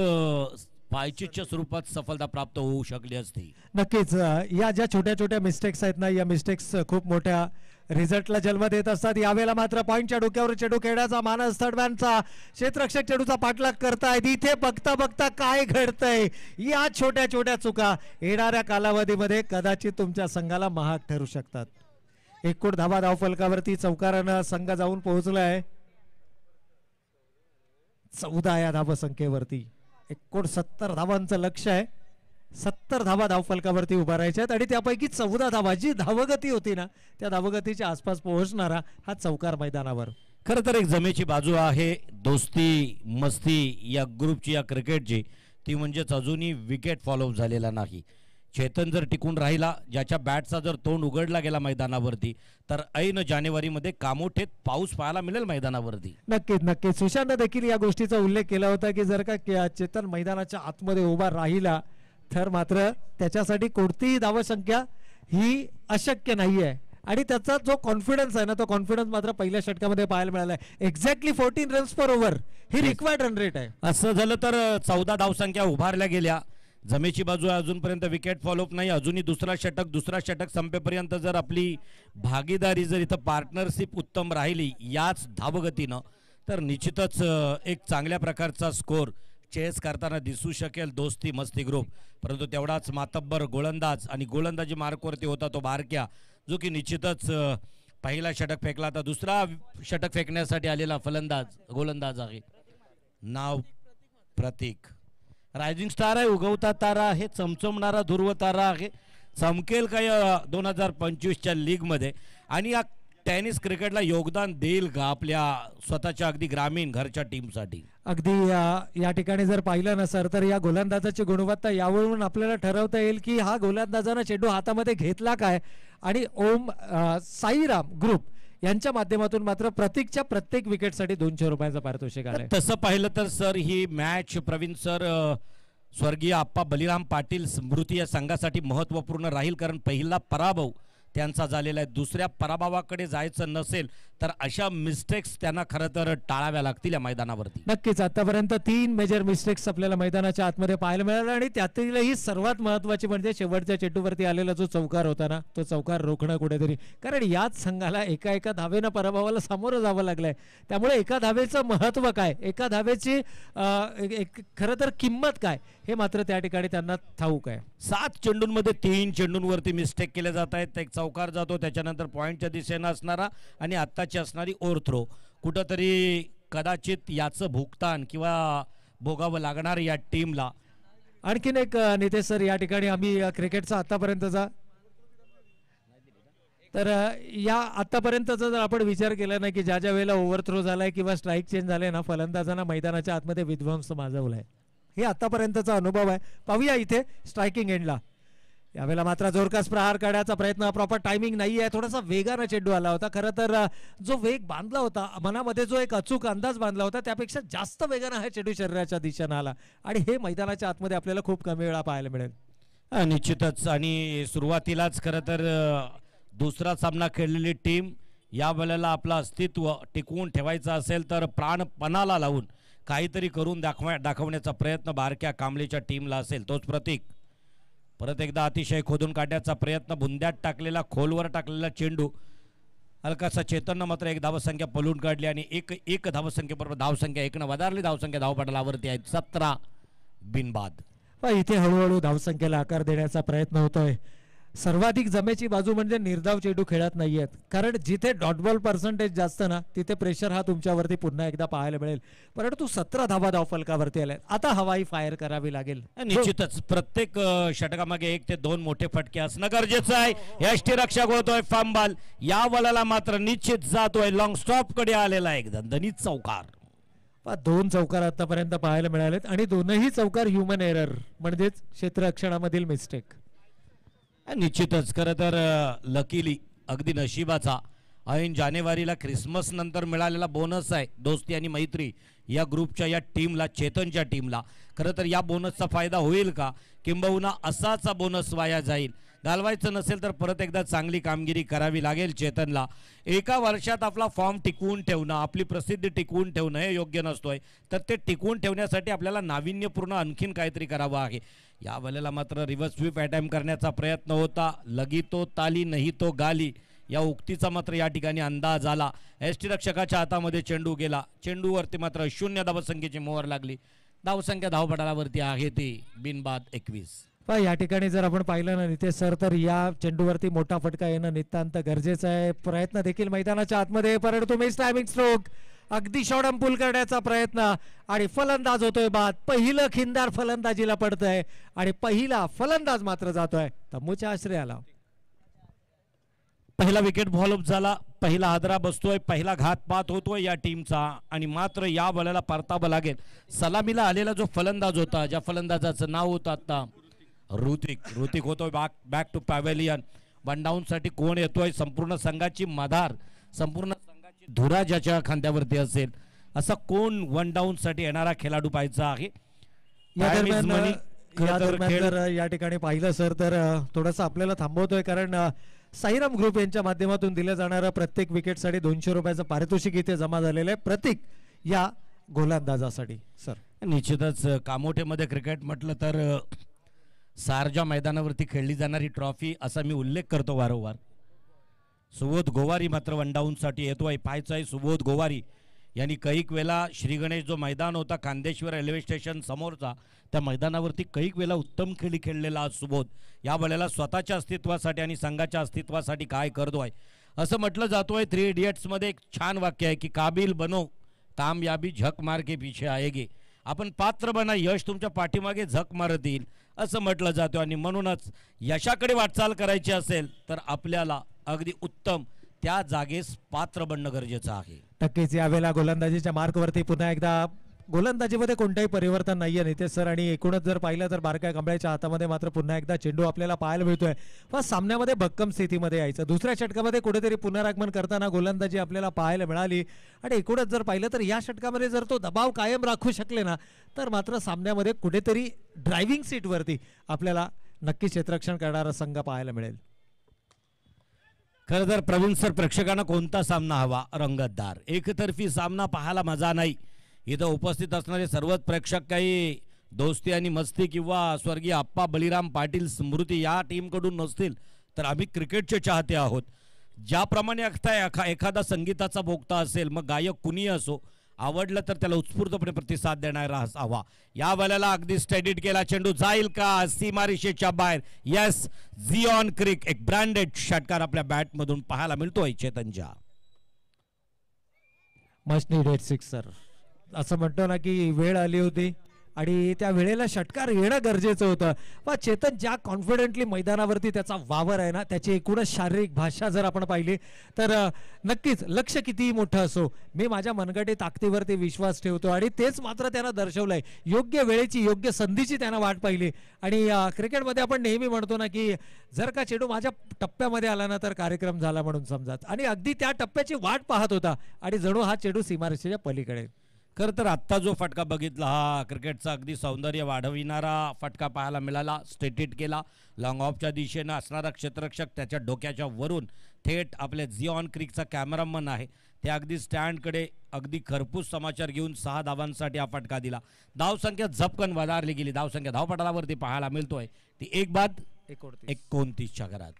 Speaker 2: पायचीच्या स्वरूपात सफलता प्राप्त होऊ शकली असती.
Speaker 3: नक्कीच या ज्या छोट्या छोट्या मिस्टेक्स आहेत ना, या मिस्टेक्स खूप मोठ्या रिझल्टला जन्म देत असतात. यावेळेला मात्र पॉईंटच्या डोक्यावर चेंडू खेळण्याचा मानस थर्डमॅनचा क्षेत्ररक्षक चेंडूचा पाठलाग करतायत. इथे बघता बघता काय घडतंय, या छोट्या छोट्या चुका येणाऱ्या कालावधीमध्ये कदाचित तुमच्या संघाला महाग ठरू शकतात. एकूण धावा धावफलकावरती चौकारानं संघ जाऊन पोहोचलाय 14 या धावसंख्येवरती. एकूण 70 धावांचं लक्ष आहे. 70 धावा धावफलकावरती उभा राहायच्या आहेत आणि त्यापैकी 14 धावा जी धावगती होती ना त्या धावगतीच्या आसपास पोहोचणारा हा चौकार मैदानावर.
Speaker 2: खरं तर एक जमेची बाजू आहे दोस्ती मस्ती या ग्रुपची, या क्रिकेटची, ती म्हणजेच अजूनही विकेट फॉलो झालेला नाही. चेतन जर टिकून राहिला, ज्याच्या बॅटचा जर तोंड उघडला गेला मैदानावरती तर ऐन जानेवारीमध्ये कामोठेत पाऊस पाहायला मिळेल मैदानावरती.
Speaker 3: नक्कीच नक्कीच सुशांतने देखील या गोष्टीचा उल्लेख केला होता की जर का चेतन मैदानाच्या आतमध्ये उभा राहिला तर मात्र त्याच्यासाठी कोणतीही धावसंख्या ही अशक्य नाही आहे आणि त्याचा जो कॉन्फिडन्स आहे ना तो कॉन्फिडन्स मात्र पहिल्या षटकामध्ये पाहायला मिळाला आहे. एक्झॅक्टली 14 रन्स पर ओव्हर ही रिक्वायर्ड रन रेट आहे.
Speaker 2: असं झालं तर 14 धावसंख्या उभारल्या गेल्या. जमेची बाजू अजूनपर्यंत विकेट फॉलोअप नाही. अजूनही दुसरा षटक संपेपर्यंत जर आपली भागीदारी जर इथं पार्टनरशिप उत्तम राहिली याच धावगतीनं तर निश्चितच एक चांगल्या प्रकारचा स्कोर चेस करताना दिसू शकेल दोस्ती मस्ती ग्रुप. परंतु तेवढाच मातब्बर गोलंदाज आणि गोलंदाजी मार्कवरती होता तो बारक्या, जो की निश्चितच पहिला षटक फेकला. आता दुसरा षटक फेकण्यासाठी आलेला गोलंदाज आहे, नाव प्रतीक. रायझिंग स्टार आहे, उगवता तारा आहे, चमचमणारा ध्रुव तारा आहे. चमकेल का या 2025च्या लीगमध्ये आणि या टेनिस क्रिकेटला योगदान देईल का आपल्या स्वतःच्या अगदी ग्रामीण घरच्या टीमसाठी.
Speaker 3: अगदी या ठिकाणी जर पाहिलं ना सर तर या गोलंदाजाची गुणवत्ता यावरून आपल्याला ठरवता येईल की हा गोलंदाजानं चेंडू हातामध्ये घेतला काय. आणि ओम साईराम ग्रुप यांच्या माध्यमातून मात्र प्रतीकच्या प्रत्येक विकेटसाठी 200 रुपयाचं पारितोषिक आलंय.
Speaker 2: तसं पाहिलं तर सर ही मॅच प्रवीण सर स्वर्गीय आप्पा बलिराम पाटील स्मृती या संघासाठी महत्त्वपूर्ण राहील, कारण पहिला पराभव त्यांचा झालेला आहे. दुसऱ्या पराभवाकडे जायचं नसेल तर अशा मिस्टेक्स त्यांना खरं तर टाळाव्या लागतील या मैदानावरती.
Speaker 3: नक्कीच आतापर्यंत 3 मेजर मिस्टेक्स आपल्याला मैदानाच्या आतमध्ये पाहायला मिळाल्या आणि त्यातीलही सर्वात महत्त्वाची म्हणजे शेवटच्या चेंडूवरती आलेला जो चौकार होता ना तो चौकार रोखणं कुठेतरी, कारण याच संघाला एका धावेनं पराभवाला सामोरं जावं लागलंय. त्यामुळे एका धावेचं महत्त्व काय, एका धावेची खरं तर किंमत काय हे मात्र त्या ठिकाणी त्यांना ठाऊक आहे.
Speaker 2: 7 चेंडूंमध्ये 3 चेंडूंवरती मिस्टेक केले जात आहेत. एक चौकार जातो, त्याच्यानंतर पॉईंटच्या दिशेनं असणारा आणि आत्ताची असणारी ओव्हर थ्रो. कुठंतरी कदाचित याचं भुगतान किंवा भोगावं लागणार या टीमला.
Speaker 3: आणखीन एक नितेश सर, या ठिकाणी आम्ही क्रिकेटचा आतापर्यंतचा तर या आतापर्यंतचा जर आपण विचार केला ना की ज्या ज्या वेळेला ओव्हरथ्रो झालाय किंवा स्ट्राईक चेंज झाले ना, फलंदाजांना मैदानाच्या आतमध्ये विध्वंस माजवलाय, हे आतापर्यंतचा अनुभव आहे. पाहूया इथे स्ट्रायकिंग एंडला यावेळेला मात्र जोरकस प्रहार काढण्याचा प्रयत्न, प्रॉपर टायमिंग नाही आहे, थोडासा वेगानं चेंडू आला होता. खरं तर जो वेग बांधला होता मनामध्ये, जो एक अचूक अंदाज बांधला होता, त्यापेक्षा जास्त वेगानं हा चेंडू शरीराच्या दिशेनं आला आणि हे मैदानाच्या आतमध्ये आपल्याला खूप कमी वेळा पाहायला मिळेल.
Speaker 2: निश्चितच. आणि सुरुवातीलाच खरं तर दुसरा सामना खेळलेली टीम या वेळेला आपलं अस्तित्व टिकवून ठेवायचं असेल तर प्राणपणाला लावून काहीतरी करून दाखवण्याचा प्रयत्न बारक्या कांबळेच्या टीमला असेल. तोच प्रतीक परत एकदा अतिशय खोदून काढण्याचा प्रयत्न, बुंद्यात टाकलेला, खोलवर टाकलेला चेंडू हलकासा. चेतननं मात्र एक धावसंख्या पलून काढली आणि एक धावसंख्येबरोबर धावसंख्या एकनं वधारली. धावसंख्या धावपटलावरती आहेत 17 बिनबाद.
Speaker 3: इथे हळूहळू धावसंख्येला आकार देण्याचा प्रयत्न होतोय. सर्वाधिक जमेची बाजू म्हणजे निर्धाव चेंडू खेळत नाहीयेत, कारण जिथे डॉट बॉल पर्सेंटेज जास्त ना तिथे प्रेशर हा तुमच्यावरती पुन्हा एकदा पाहायला मिळेल. परंतु 17 धावा धावफलकावरती आल्या, आता हवाई फायर करावी लागेल.
Speaker 2: निश्चितच प्रत्येक षटकामागे 1 ते 2 मोठे फटके असणं गरजेचं आहे. यष्टीरक्षक होतोय फंबल, या बॉलला मात्र निश्चित जातोय लॉंग स्टॉप कडे आलेला एक दणदणीत चौकार.
Speaker 3: 2 चौकार आतापर्यंत पाहायला मिळालेत आणि दोनही चौकार ह्युमन एरर म्हणजेच क्षेत्ररक्षणामधील मिस्टेक.
Speaker 2: निश्चितच. खरं तर लकीली अगदी नशिबाचा ऐन जानेवारीला ख्रिसमस नंतर मिळालेला बोनस आहे दोस्ती आणि मैत्री या ग्रुपच्या या टीमला, चेतनच्या टीमला. खरं तर या बोनसचा फायदा होईल का, किंबहुना असाच बोनस वाया जाईल? घालवायचं नसेल तर परत एकदा चांगली कामगिरी करावी लागेल चेतनला. एका वर्षात आपला फॉर्म टिकवून ठेवणं, आपली प्रसिद्धी टिकवून ठेवणं हे योग्य नसतोय, तर ते टिकवून ठेवण्यासाठी आपल्याला नाविन्यपूर्ण आणखीन काहीतरी करावं आहे. या वेळेला मात्र रिव्हर्स स्वीप अटॅम्प्ट करण्याचा प्रयत्न होता. लगी तो ताली नाही तो गाली या उक्तीचा मात्र या ठिकाणी अंदाज आला. यष्टीरक्षकाच्या हातामध्ये चेंडू गेला. चेंडूवरती मात्र 0 धावसंख्येची मोहर लागली. धावसंख्या धावपटालावरती आहे ती बिनबाद 21.
Speaker 3: या ठिकाणी जर आपण पाहिलं ना नितेश सर, तर या चेंडूवरती मोठा फटका येणं नितांत गरजेचं आहे. प्रयत्न देखील मैदानाच्या आतमध्ये, परंतु मिस टायमिंग स्ट्रोक, अगदी शॉर्ट पुल करण्याचा प्रयत्न आणि फलंदाज होतोय बाद. पहिलं खिंदार फलंदाजीला पडतंय आणि पहिला फलंदाज मात्र जातोय तंबूच्या आश्रयाला.
Speaker 2: पहिला विकेट फॉलोअप झाला, पहिला हादरा बसतोय, पहिला घातपात होतोय या टीमचा. आणि मात्र या बॉलला परतावं लागेल. सलामीला आलेला जो फलंदाज होता, ज्या फलंदाजाचं नाव होतं आता ऋतिक होतोय back to pavilion. One down साठी कोण येतोय? संपूर्ण संघाची मधार, संपूर्ण संघाची धुरा ज्याच्या खांद्यावरती असेल असा कोण वन डाऊन साठी येणारा खेळाडू पाहायचा आहे.
Speaker 3: या दरम्यान जर या ठिकाणी पाहिलं सर तर थोडंसं आपल्याला थांबवतोय, कारण साईराम ग्रुप यांच्या माध्यमातून दिलं जाणारं प्रत्येक विकेटसाठी 200 रुपयाचं पारितोषिक इथे जमा झालेलं आहे प्रत्येक या गोलंदाजासाठी. सर
Speaker 2: निश्चितच कामोठेमध्ये क्रिकेट म्हटलं तर सारजा मैदानावरती खेळली जाणारी ट्रॉफी असा मी उल्लेख करतो वारंवार. सुबोध गोवारी मात्र वन डाऊनसाठी येतोय. पाहायचं आहे सुबोध गोवारी यांनी कैक वेळा श्री गणेश जो मैदान होता खांदेश्वर रेल्वे स्टेशन समोरचा, त्या मैदानावरती कैक वेळा उत्तम खेळी खेळलेला आज सुबोध या वेळेला स्वतःच्या अस्तित्वासाठी आणि संघाच्या अस्तित्वासाठी काय करतोय असं म्हटलं जातोय. 3 इडियट्समध्ये एक छान वाक्य आहे की काबिल बनो कामयाबी झक मार के पीछे आएगी. आपण पात्र बना, यश तुमच्या पाठीमागे झक मारत येईल असं म्हटलं जातं. आणि म्हणूनच यशाकडे वाटचाल करायची असेल तर आपल्याला अगदी उत्तम त्या जागेस पात्र बनणं गरजेचं आहे.
Speaker 3: नक्कीच यावेळेला गोलंदाजीच्या मार्कवरती पुन्हा एकदा गोलंदाजीमध्ये कोणताही परिवर्तन नाहीये नितेश सर. आणि एकूणच जर पाहिलं तर बारक्या कांबळ्याच्या हातामध्ये मात्र पुन्हा एकदा चेंडू आपल्याला पाहायला मिळतोय. फर्स्ट सामन्यामध्ये भक्कम स्थितीमध्ये यायचं, दुसऱ्या षटकामध्ये कुठेतरी पुनरागमन करताना गोलंदाजी आपल्याला पाहायला मिळाली. आणि एकूणच जर पाहिलं तर या षटकामध्ये जर तो दबाव कायम राखू शकले ना तर मात्र सामन्यामध्ये कुठेतरी ड्रायव्हिंग सीटवरती आपल्याला नक्की क्षेत्ररक्षण करणारा संघ पाहायला मिळेल.
Speaker 2: खरं तर प्रवीण सर, प्रेक्षकांना कोणता सामना हवा? रंगतदार एकतर्फी सामना पाहायला मजा नाही. इथं उपस्थित असणारे सर्वच प्रेक्षक काही दोस्ती आणि मस्ती किंवा स्वर्गीय आप्पा बलिराम पाटील स्मृती या टीमकडून नसतील तर आम्ही क्रिकेटचे चाहते आहोत. ज्याप्रमाणे एखादा संगीताचा भोगता असेल, मग गायक कुणी असो, आवडलं तर त्याला उत्स्फूर्तपणे प्रतिसाद देणारा हवा. या वेळेला अगदी स्टेडीड केला चेंडू, जाईल का सीमारेषेच्या बाहेर? यस, झिऑन क्रिक एक ब्रँडेड षटकार आपल्या बॅटमधून पाहायला मिळतोय चेतनच्या.
Speaker 3: मस्ट नीडेड सिक्सर असं म्हणतो ना की वेळ आली होती आणि त्या वेळेला षटकार येणं गरजेचं होतं. पण चेतन ज्या कॉन्फिडेंटली मैदानावरती त्याचा वावर आहे ना, त्याची एकूणच शारीरिक भाषा जर आपण पाहिली तर नक्कीच लक्ष कितीही मोठं असो, मी माझ्या मनगटे ताकदीवरती विश्वास ठेवतो आणि तेच मात्र त्यानं दर्शवलंय. योग्य वेळेची योग्य संधीची त्यानं वाट पाहिली. आणि क्रिकेटमध्ये आपण नेहमी म्हणतो ना की जर का चेंडू माझ्या टप्प्यामध्ये आला ना तर कार्यक्रम झाला म्हणून समजात, आणि अगदी त्या टप्प्याची वाट पाहत होता आणि जणू हा चेंडू सीमारेषेच्या पलीकडे.
Speaker 2: खरं तर आत्ता जो फटका बघितला हा क्रिकेटचा अगदी सौंदर्य वाढविणारा फटका पाहायला मिळाला. स्ट्रेट हिट केला, लॉंग ऑफच्या दिशेनं असणारा क्षेत्ररक्षक त्याच्या डोक्याच्या वरून थेट आपल्या झी ऑन क्रिकचा कॅमेरामन आहे ते अगदी स्टँडकडे अगदी खरपूस समाचार घेऊन 6 धावांसाठी हा फटका दिला. धावसंख्या झपकन वधारली गेली. धावसंख्या धावपटालावरती पाहायला मिळतोय ती 1 बाद 29च्या घरात.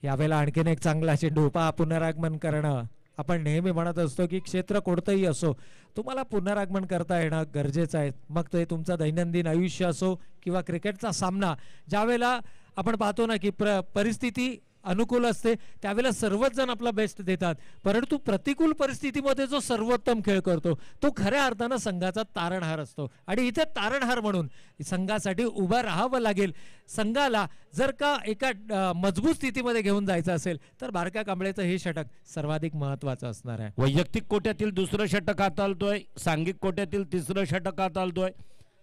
Speaker 3: यावेळेला आणखीन एक चांगला चेंडू पहा, पुनरागमन करणं. आपण नेहमी म्हणत असतो की क्षेत्र कोणतंही असो तुम्हाला पुनरागमन करता येणं गरजेचं आहे. मग ते तुमचं दैनंदिन आयुष्य असो किंवा क्रिकेटचा सामना. ज्यावेळेला आपण पाहतो ना की परिस्थिती अनुकूल असते त्यावेळेला सर्वच जण आपला बेस्ट देतात, परंतु प्रतिकूल परिस्थितीमध्ये जो सर्वोत्तम खेळ करतो तो खऱ्या अर्थानं संघाचा तारणहार असतो. आणि इथे तारणहार म्हणून संघासाठी उभं राहावं लागेल. संघाला जर का एका मजबूत स्थितीमध्ये घेऊन जायचं असेल तर बारक्या कांबळेचं हे षटक सर्वाधिक महत्त्वाचं असणार आहे.
Speaker 2: वैयक्तिक कोट्यातील दुसरं षटक हाताळतोय, सांघिक कोट्यातील तिसरं षटक हाताळतोय.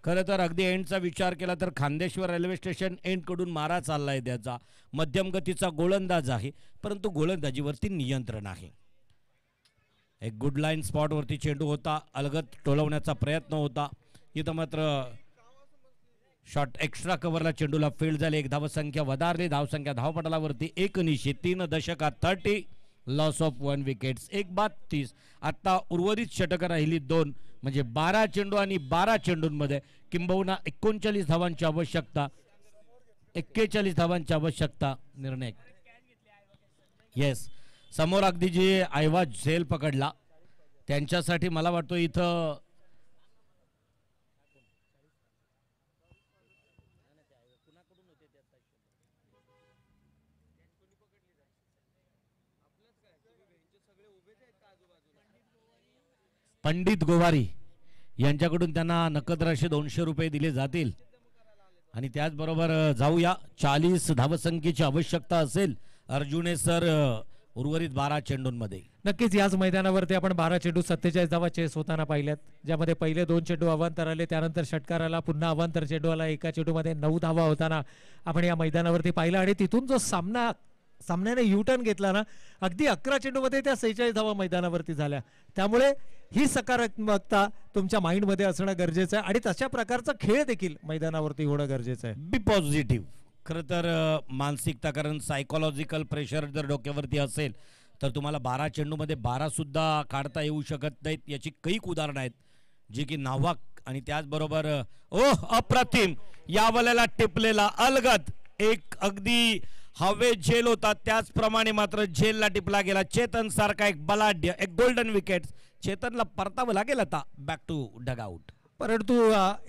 Speaker 2: खरं तर अगदी एंडचा विचार केला तर खांदेश्वर रेल्वे स्टेशन एंडकडून मारा चाललाय त्याचा. मध्यम गतीचा गोलंदाज आहे परंतु गोलंदाजीवरती नियंत्रण आहे. एक गुड लाईन स्पॉटवरती चेंडू होता, अलगद टोलवण्याचा प्रयत्न होता. इथं मात्र शॉट एक्स्ट्रा कव्हरला चेंडूला फील्ड झाले. 1 धावसंख्या वधारली. धावसंख्या धावपटालावरती 1 3 दशकात 30, लॉस ऑफ 1 विकेट्स 1 बाद 30. आता उर्वरित षटकं राहिली 2 म्हणजे 12 चेंडू आणि 12 चेंडूंमध्ये किंबहुना 39 धावांची आवश्यकता. 41 धावांची आवश्यकता. निर्णय येस समोर अगदी जे ऐवाज झेल पकडला त्यांच्यासाठी मला वाटतं इथं पंडित गोवारी यांच्याकडून त्यांना नकद राशी 200 रुपये दिले जातील. आणि त्याचबरोबर जाऊया 40 धावसंख्येची आवश्यकता असेल अर्जुने सर उर्वरित 12 चेंडूंमध्ये.
Speaker 3: नक्कीच याच मैदानावरती आपण 12 चेंडू 47 धावा चेस होताना पाहिल्यात, ज्यामध्ये पहिले 2 चेंडू अवांतर आले, त्यानंतर षटकार आला, पुन्हा अवांतर चेंडू आला. एका चेंडूमध्ये 9 धावा होताना आपण या मैदानावरती पाहिलं. आणि तिथून जो सामन्याने युटर्न घेतला ना, अगदी 11 चेंडूमध्ये त्या 46 धावा मैदानावरती झाल्या. त्यामुळे ही सकारात्मकता तुमच्या माइंडमध्ये असणं गरजेचं आहे आणि तशा प्रकारचा खेळ देखील मैदानावरती होणं गरजेचं आहे.
Speaker 2: बी पॉझिटिव्ह. खरं तर मानसिकता, कारण सायकोलॉजिकल प्रेशर जर डोक्यावरती असेल तर तुम्हाला 12 चेंडूमध्ये 12 सुद्धा काढता येऊ शकत नाहीत. याची कैक उदाहरणं आहेत जी की नावाक. आणि त्याचबरोबर अप्रतिम या वल्याला टिपलेला अलगद एक अगदी हवे झेल होता, त्याचप्रमाणे मात्र झेलला टिपला गेला. चेतन सारखा एक बलाढ्य, एक गोल्डन विकेट चेतनला परतावं लागेल आता बॅक टू डगआउट.
Speaker 3: परंतु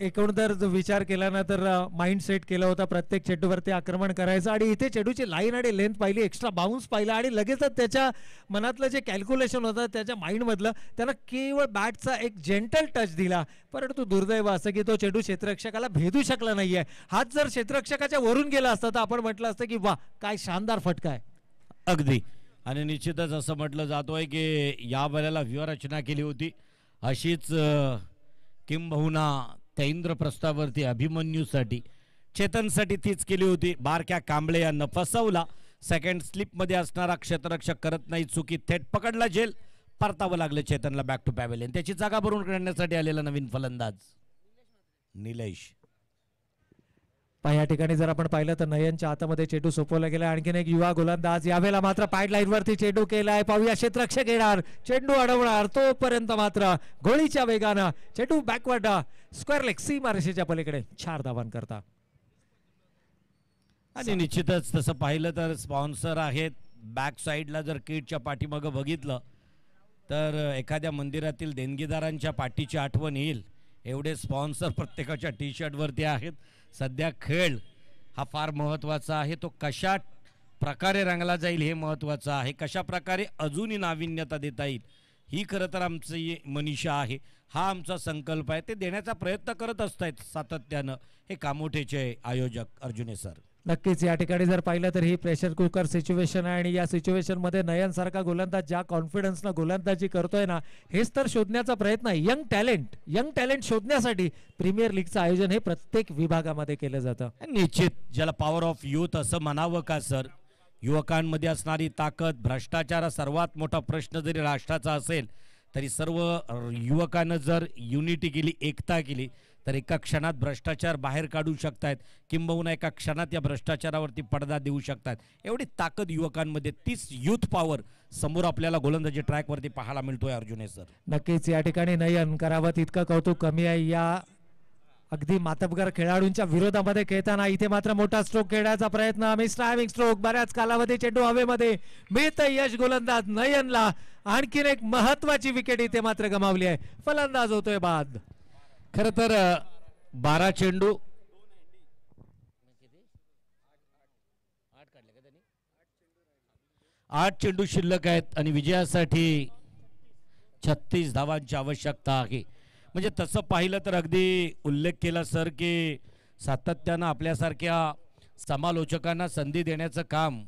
Speaker 3: एकूण जर विचार केला ना तर माइंड सेट केला होता प्रत्येक चेंडूवरती आक्रमण करायचं. आणि इथे चेंडूची लाईन आणि लेंथ पाहिली, एक्स्ट्रा बाउन्स पाहिला आणि लगेचच त्याच्या मनातलं जे कॅल्क्युलेशन होतं त्याच्या माइंडमधलं त्यानं केवळ बॅटचा एक जेंटल टच दिला. परंतु दुर्दैव असं की तो चेंडू क्षेत्ररक्षकाला भेदू शकला नाहीये. हात जर क्षेत्ररक्षकाच्या वरून गेला असता तर आपण म्हटलं असतं की वा काय शानदार फटका आहे.
Speaker 2: अगदी. आणि निश्चितच असं म्हटलं जातोय की या वेळेला व्यूहरचना केली होती अशीच किंबहुना त्या इंद्रप्रस्थावरती अभिमन्यूसाठी चेतनसाठी तीच केली होती. बारक्या कांबळे यांना फसवला. सेकंड स्लिपमध्ये असणारा क्षेत्ररक्षक करत नाही चुकी, थेट पकडला झेल, परतावं लागलं चेतनला बॅक टू पॅव्हेलियन. त्याची जागा भरून काढण्यासाठी आलेला नवीन फलंदाज निलेश.
Speaker 3: या ठिकाणी जर आपण पाहिलं तर नयनच्या हातामध्ये चेंडू सोपवला गेला. आणखीन एक युवा गोलंदाज यावेळेला मात्र पॅड लाईन वरती चेंडू केलाय. पाहूया क्षेत्ररक्षक येणार, चेंडू अडवणार, तोपर्यंत मात्र गोळीच्या वेगानं चेंडू बॅकवर्ड स्क्वेअर लेग सीमारेषेच्या पलीकडे 4 धावांकरता.
Speaker 2: आणि निश्चितच तसं पाहिलं तर स्पॉन्सर आहेत बॅक साईडला. जर किटच्या पाठीमागं बघितलं तर एखाद्या मंदिरातील देणगीदारांच्या पाठीची आठवण येईल एवढे स्पॉन्सर प्रत्येकाच्या टी शर्टवरती आहेत. सध्या खेळ हा फार महत्त्वाचा आहे. तो कशा प्रकारे रंगला जाईल हे महत्त्वाचं आहे. कशा प्रकारे अजूनही नाविन्यता देता येईल ही खरं तर आमची मनीषा आहे, हा आमचा संकल्प आहे, ते देण्याचा प्रयत्न करत असतायत सातत्यानं हे कामोठेचे आयोजक अर्जुने सर.
Speaker 3: नक्कीच या ठिकाणी जर पाहिलं तर ही प्रेशर कुकर सिच्युएशन आहे आणि या सिच्युएशन मध्ये नयन सारखा गोलंदाज ज्या कॉन्फिडन्सनं गोलंदाजी करतोय ना, हेच तर शोधण्याचा प्रयत्न आहे. यंग टॅलेंट शोधण्यासाठी प्रीमियर लीगचं आयोजन हे प्रत्येक विभागामध्ये केलं जातं.
Speaker 2: निश्चित ज्याला पॉवर ऑफ युथ असं म्हणावं का सर, युवकांमध्ये असणारी ताकद, भ्रष्टाचार हा सर्वात मोठा प्रश्न जरी राष्ट्राचा असेल तरी सर्व युवकांना जर युनिटी केली, एकता केली तर एका क्षणात भ्रष्टाचार बाहेर काढू शकतायत, किंबहुना एका क्षणात या भ्रष्टाचारावरती पडदा देऊ शकतात. एवढी ताकद युवकांमध्ये, तीच युथ पॉवर समोर आपल्याला गोलंदाजी ट्रॅकवरती पाहायला मिळतोय अर्जुने सर.
Speaker 3: नक्कीच या ठिकाणी नयन करावं तितकं कौतुक कमी आहे. या अगदी मातबगर खेळाडूंच्या विरोधामध्ये खेळताना इथे मात्र मोठा स्ट्रोक खेळण्याचा प्रयत्न, मिस्ट्रायविंग स्ट्रोक, बऱ्याच कालावधी चेंडू हवेमध्ये मिळतं यश गोलंदाज नयनला. आणखीन एक महत्वाची विकेट इथे मात्र गमावली आहे, फलंदाज होतोय बाद.
Speaker 2: खरं तर 12 चेंडू 8 चेंडू शिल्लक आहेत आणि विजयासाठी 36 धावांची आवश्यकता आहे. म्हणजे तसं पाहिलं तर अगदी उल्लेख केला सर की सातत्यानं आपल्यासारख्या समालोचकांना संधी देण्याचं काम,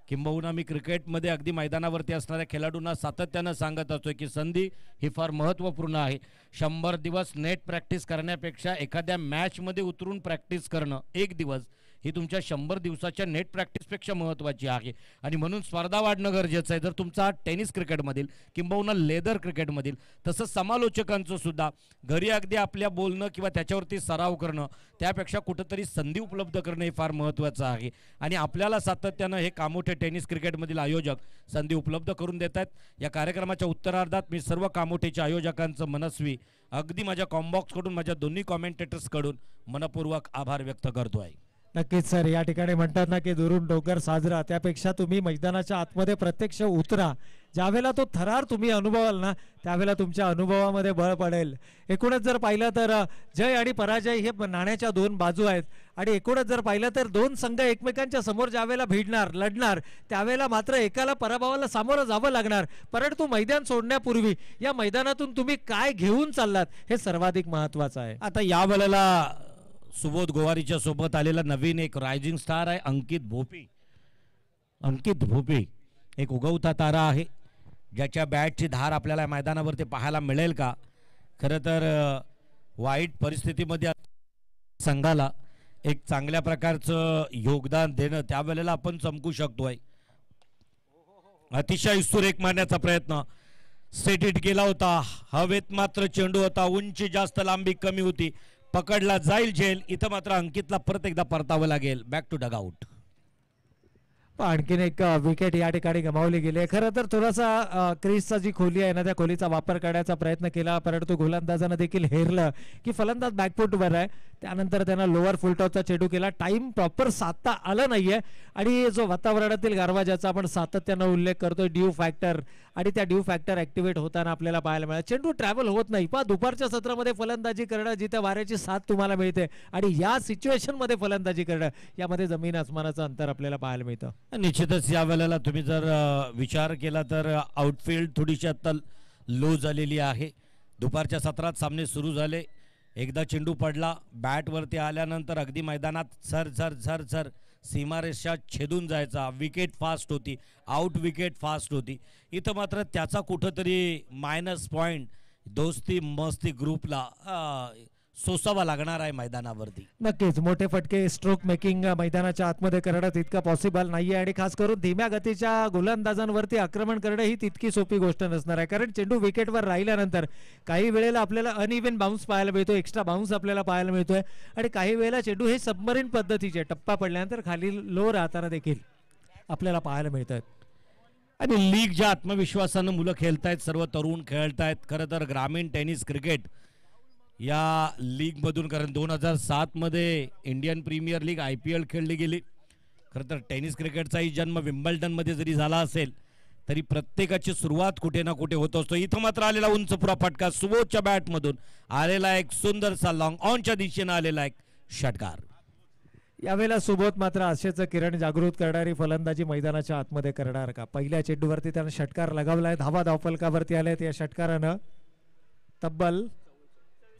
Speaker 2: किंबहुना मी क्रिकेटमध्ये अगदी मैदानावरती असणाऱ्या खेळाडूंना सातत्यानं सांगत असतो की संधी ही फार महत्त्वपूर्ण आहे. 100 दिवस नेट प्रॅक्टिस करण्यापेक्षा एखाद्या मॅचमध्ये उतरून प्रॅक्टिस करणं एक दिवस ही तुमच्या 100 दिवसाच्या नेट प्रॅक्टिसपेक्षा महत्त्वाची आहे. आणि म्हणून स्पर्धा वाढणं गरजेचं आहे. जर तुमचा टेनिस क्रिकेटमधील किंबहुना लेदर क्रिकेटमधील, तसंच समालोचकांचं सुद्धा घरी अगदी आपल्या बोलणं किंवा त्याच्यावरती सराव करणं, त्यापेक्षा कुठंतरी संधी उपलब्ध करणं हे फार महत्त्वाचं आहे. आणि आपल्याला सातत्यानं हे कामोठे टेनिस क्रिकेटमधील आयोजक संधी उपलब्ध करून देत आहेत. या कार्यक्रमाच्या उत्तरार्धात मी सर्व कामोठेच्या आयोजकांचं मनस्वी अगदी माझ्या कॉम्बॉक्सकडून, माझ्या दोन्ही कॉमेंटेटर्सकडून मनपूर्वक आभार व्यक्त करतो आहे.
Speaker 3: नक्कीच सर, या ठिकाणी म्हणतात ना की दुरून डोंगर साजरा, त्यापेक्षा तुम्ही मैदानाच्या आतमध्ये प्रत्यक्ष उतरा. ज्यावेळेला तो थरार तुम्ही अनुभवाल ना, त्यावेळेला तुमच्या अनुभवामध्ये बळ पडेल. एकूणच जर पाहिलं तर जय आणि पराजय हे नाण्याच्या दोन बाजू आहेत. आणि एकूणच जर पाहिलं तर दोन संघ एकमेकांच्या समोर ज्यावेळेला भिडणार, लढणार, त्यावेळेला मात्र एकाला पराभवाला सामोरं जावं लागणार. परंतु मैदान सोडण्यापूर्वी या मैदानातून तुम्ही काय घेऊन चाललात हे सर्वाधिक महत्त्वाचं आहे.
Speaker 2: आता या वेळेला सुबोध गोवारीच्या सोबत आलेला नवीन एक रायझिंग स्टार आहे अंकित भोपी. अंकित भोपी एक उगवता तारा आहे, ज्याच्या बॅटची धार आपल्याला मैदानावरती पाहायला मिळेल का. खरं तर वाईट परिस्थितीमध्ये संघाला एक चांगल्या प्रकारचं योगदान देणं, त्यावेळेला आपण चमकू शकतोय. अतिशय सुरेख मारण्याचा प्रयत्न, सेट हिट केला होता, हवेत मात्र चेंडू होता, उंची जास्त, लांबी कमी होती, पकडला जाईल झेल. इथं मात्र अंकितला परत एकदा परतावं लागेल. Back to dugout.
Speaker 3: आणखीन एक विकेट या ठिकाणी गमावली गेली. खरं तर थोडासा क्रीजचा जी खोली आहे ना, त्या खोलीचा वापर करण्याचा प्रयत्न केला, परंतु गोलंदाजानं देखील हेरलं की फलंदाज बॅकफूटवर आहे. त्यानंतर त्यांना लोअर फुलटॉसचा चेंडू केला. टाइम प्रॉपर साधता आला नाहीये. आणि जो वातावरणातील गारवा ज्याचा आपण सातत्यानं उल्लेख करतोय, ड्यू फॅक्टर, आणि त्या ड्यू फॅक्टर ऍक्टिव्हेट होताना आपल्याला पाहायला मिळाला. चेंडू ट्रॅव्हल होत नाही. पण दुपारच्या सत्रामध्ये फलंदाजी करणं, जिथे वाऱ्याची साथ तुम्हाला मिळते, आणि या सिच्युएशन मध्ये फलंदाजी करणं, यामध्ये जमीन आसमानाचं अंतर आपल्याला पाहायला मिळतं.
Speaker 2: निश्चितच या वेळेला तुम्ही जर विचार केला तर आउटफील्ड थोडीशी आता लो झालेली आहे. दुपारच्या सत्रात सामने सुरू झाले, एकदा चेंडू पडला, बॅटवरती आल्यानंतर अगदी मैदानात झर झर झर झर सीमारेषा छेदून जायचा. विकेट फास्ट होती, आउट विकेट फास्ट होती. इथं मात्र त्याचा कुठंतरी मायनस पॉईंट दोस्ती मस्ती ग्रुपला सोसावा लागणार आहे मैदानावरती.
Speaker 3: नक्कीच मोठे फटके स्ट्रोक मेकिंग मैदानाच्या आतमध्ये करणं तितकं पॉसिबल नाहीये. आणि खास करून धीम्या गतीच्या गोलंदाजांवरती आक्रमण करणं ही तितकी सोपी गोष्ट नसणार आहे. कारण चेंडू विकेटवर राहिल्यानंतर काही वेळेला आपल्याला अनइव्हन बाउन्स पाहायला मिळतो, एक्स्ट्रा बाउन्स आपल्याला पाहायला मिळतोय. आणि काही वेळेला चेंडू हे सबमरीन पद्धतीचे टप्पा पडल्यानंतर खाली लो राहताना देखील आपल्याला पाहायला मिळतात.
Speaker 2: आणि लीग ज्या आत्मविश्वासानं मुलं खेळतायत, सर्व तरुण खेळतायत. खरं तर ग्रामीण टेनिस क्रिकेट या लीगमधून, कारण 2007 मध्ये इंडियन प्रीमियर लीग IPL खेळली गेली. खरं तर टेनिस क्रिकेटचाही जन्म विम्बल्डनमध्ये जरी झाला असेल तरी प्रत्येकाची सुरुवात कुठे ना कुठे होत असतो. इथं मात्र आलेला उंच पुरा फटका, सुबोधच्या बॅटमधून आलेला एक सुंदरसा लॉंग ऑनच्या दिशेनं आलेला एक षटकार.
Speaker 3: यावेळेला सुबोध मात्र आशेचं किरण जागृत करणारी फलंदाजी मैदानाच्या आतमध्ये करणार का? पहिल्या चेंडूवरती त्यानं षटकार लगावलाय, धावा धावफलकावरती आल्यात या षटकारानं. तब्बल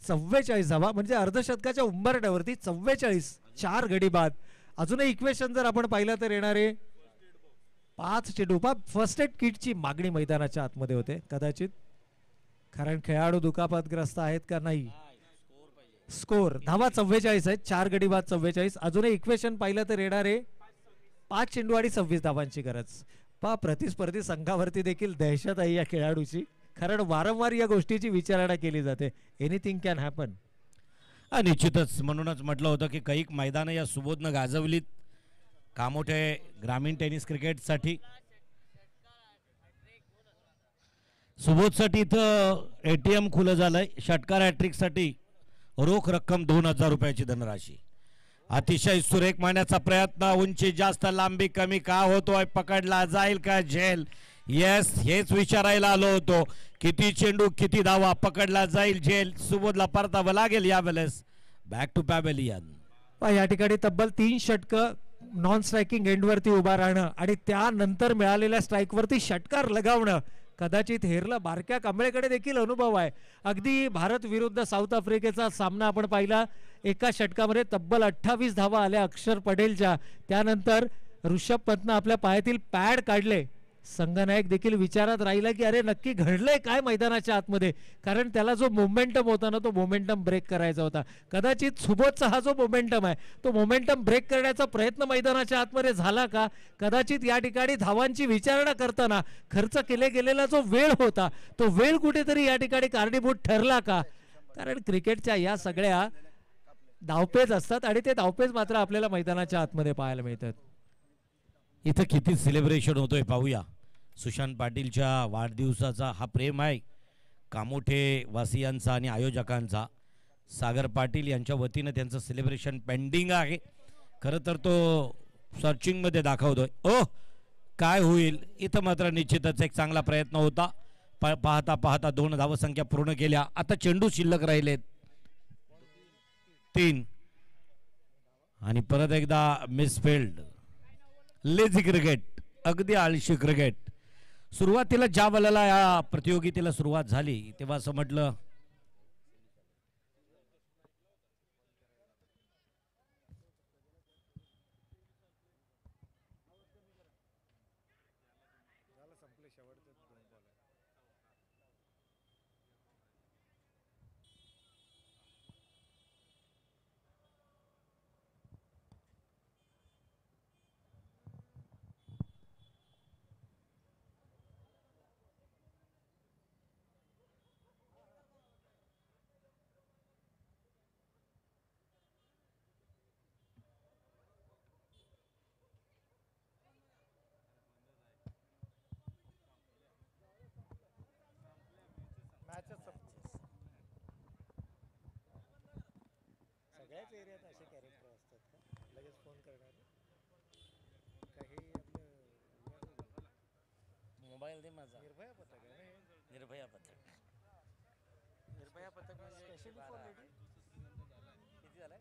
Speaker 3: 44 धावा म्हणजे अर्धशतकाच्या उंबरठ्यावरती 44, 4 गडी बाद. अजूनही इक्वेशन जर आपण पाहिलं तर येणारे 5 चेंडू फर्स्ट एड किटची मागणी मैदानाच्या आतमध्ये होते कदाचित, कारण खेळाडू दुखापतग्रस्त आहेत का नाही. स्कोर धावा 44 आहेत, 4 गडी बाद 44. अजूनही इक्वेशन पाहिलं तर येणारे 5 चेंडू आणि 26 धावांची गरज. प्रतिस्पर्धी संघावरती देखील दहशत आहे या खेळाडूची, कारण वारंवार या गोष्टीची विचारणा केली जाते. Anything can happen.
Speaker 2: निश्चितच, म्हणूनच म्हटलं होतं की काही मैदानं या सुबोधनं गाजवलीत कामोठे ग्रामीण टेनिस क्रिकेटसाठी. सुबोधसाठी इथं ATM खुलं झालंय. षटकार हॅट्रिकसाठी रोख रक्कम 2000 रुपयाची धनराशी. अतिशय सुरेख मारण्याचा प्रयत्न, उंची जास्त लांबी कमी का होतोय, पकडला जाईल का झेल. येस, हेच विचारायला आलो होतो. किती चेंडू किती धावा, पकडला जाईल झेल. सुबोधला परतावं लागेल यावेळेस. Back to pavilion.
Speaker 3: या ठिकाणी तब्बल 3 षटकं नॉन स्ट्रायकिंग एंडवरती उभा राहणं आणि त्यानंतर मिळालेल्या स्ट्राईकवरती षटकार लगावणं कदाचित हेरला बारक्या कांबळेकडे देखील अनुभव आहे. अगदी भारत विरुद्ध साऊथ आफ्रिकेचा सामना आपण पाहिला, एका षटकामध्ये तब्बल 28 धावा आल्या अक्षर पटेलच्या. त्यानंतर ऋषभ पंतनं आपल्या पायातील पॅड काढले. संघनायक देखील विचारात राहिला की अरे नक्की घडलंय काय मैदानाच्या आतमध्ये, कारण त्याला जो मोमेंटम होता ना तो मोमेंटम ब्रेक करायचा होता. कदाचित सुबोधचा हा जो मोमेंटम आहे तो मोमेंटम ब्रेक करण्याचा प्रयत्न मैदानाच्या आतमध्ये झाला का? कदाचित या ठिकाणी धावांची विचारणा करताना खर्च केले गेलेला जो वेळ होता तो वेळ कुठेतरी या ठिकाणी कारणीभूत ठरला का? कारण क्रिकेटच्या या सगळ्या धावपेच असतात आणि ते धावपेच मात्र आपल्याला मैदानाच्या आतमध्ये पाहायला मिळतात.
Speaker 2: इथं किती सेलिब्रेशन होतोय पाहूया. सुशांत पाटीलच्या वाढदिवसाचा हा प्रेम आहे कामोठे वासियांचा आणि आयोजकांचा. सागर पाटील यांच्या वतीनं त्यांचं सेलिब्रेशन पेंडिंग आहे. खरं तर तो सर्चिंगमध्ये दाखवतोय. ओह, काय होईल. इथं मात्र निश्चितच एक चांगला प्रयत्न होता. पाहता पाहता 2 धावसंख्या पूर्ण केल्या. आता चेंडू शिल्लक राहिलेत 3 आणि परत एकदा मिसफिल्ड. लेझी क्रिकेट, अगदी आळशी क्रिकेट. सुरुवातीला ज्या वेळेला या प्रतियोगितेला सुरुवात झाली तेव्हा असं म्हटलं
Speaker 3: सगळ्याच एरियात असे कॅरेक्टर असतात का लगेच फोन करणारे? काही आपलं
Speaker 2: मोबाईल दे माझा.
Speaker 3: निर्भया पथक आहे ना?
Speaker 2: निर्भया पथक. निर्भया पथक म्हणजे
Speaker 3: स्पेशली फॉर लेडीज.
Speaker 2: किती झालंय?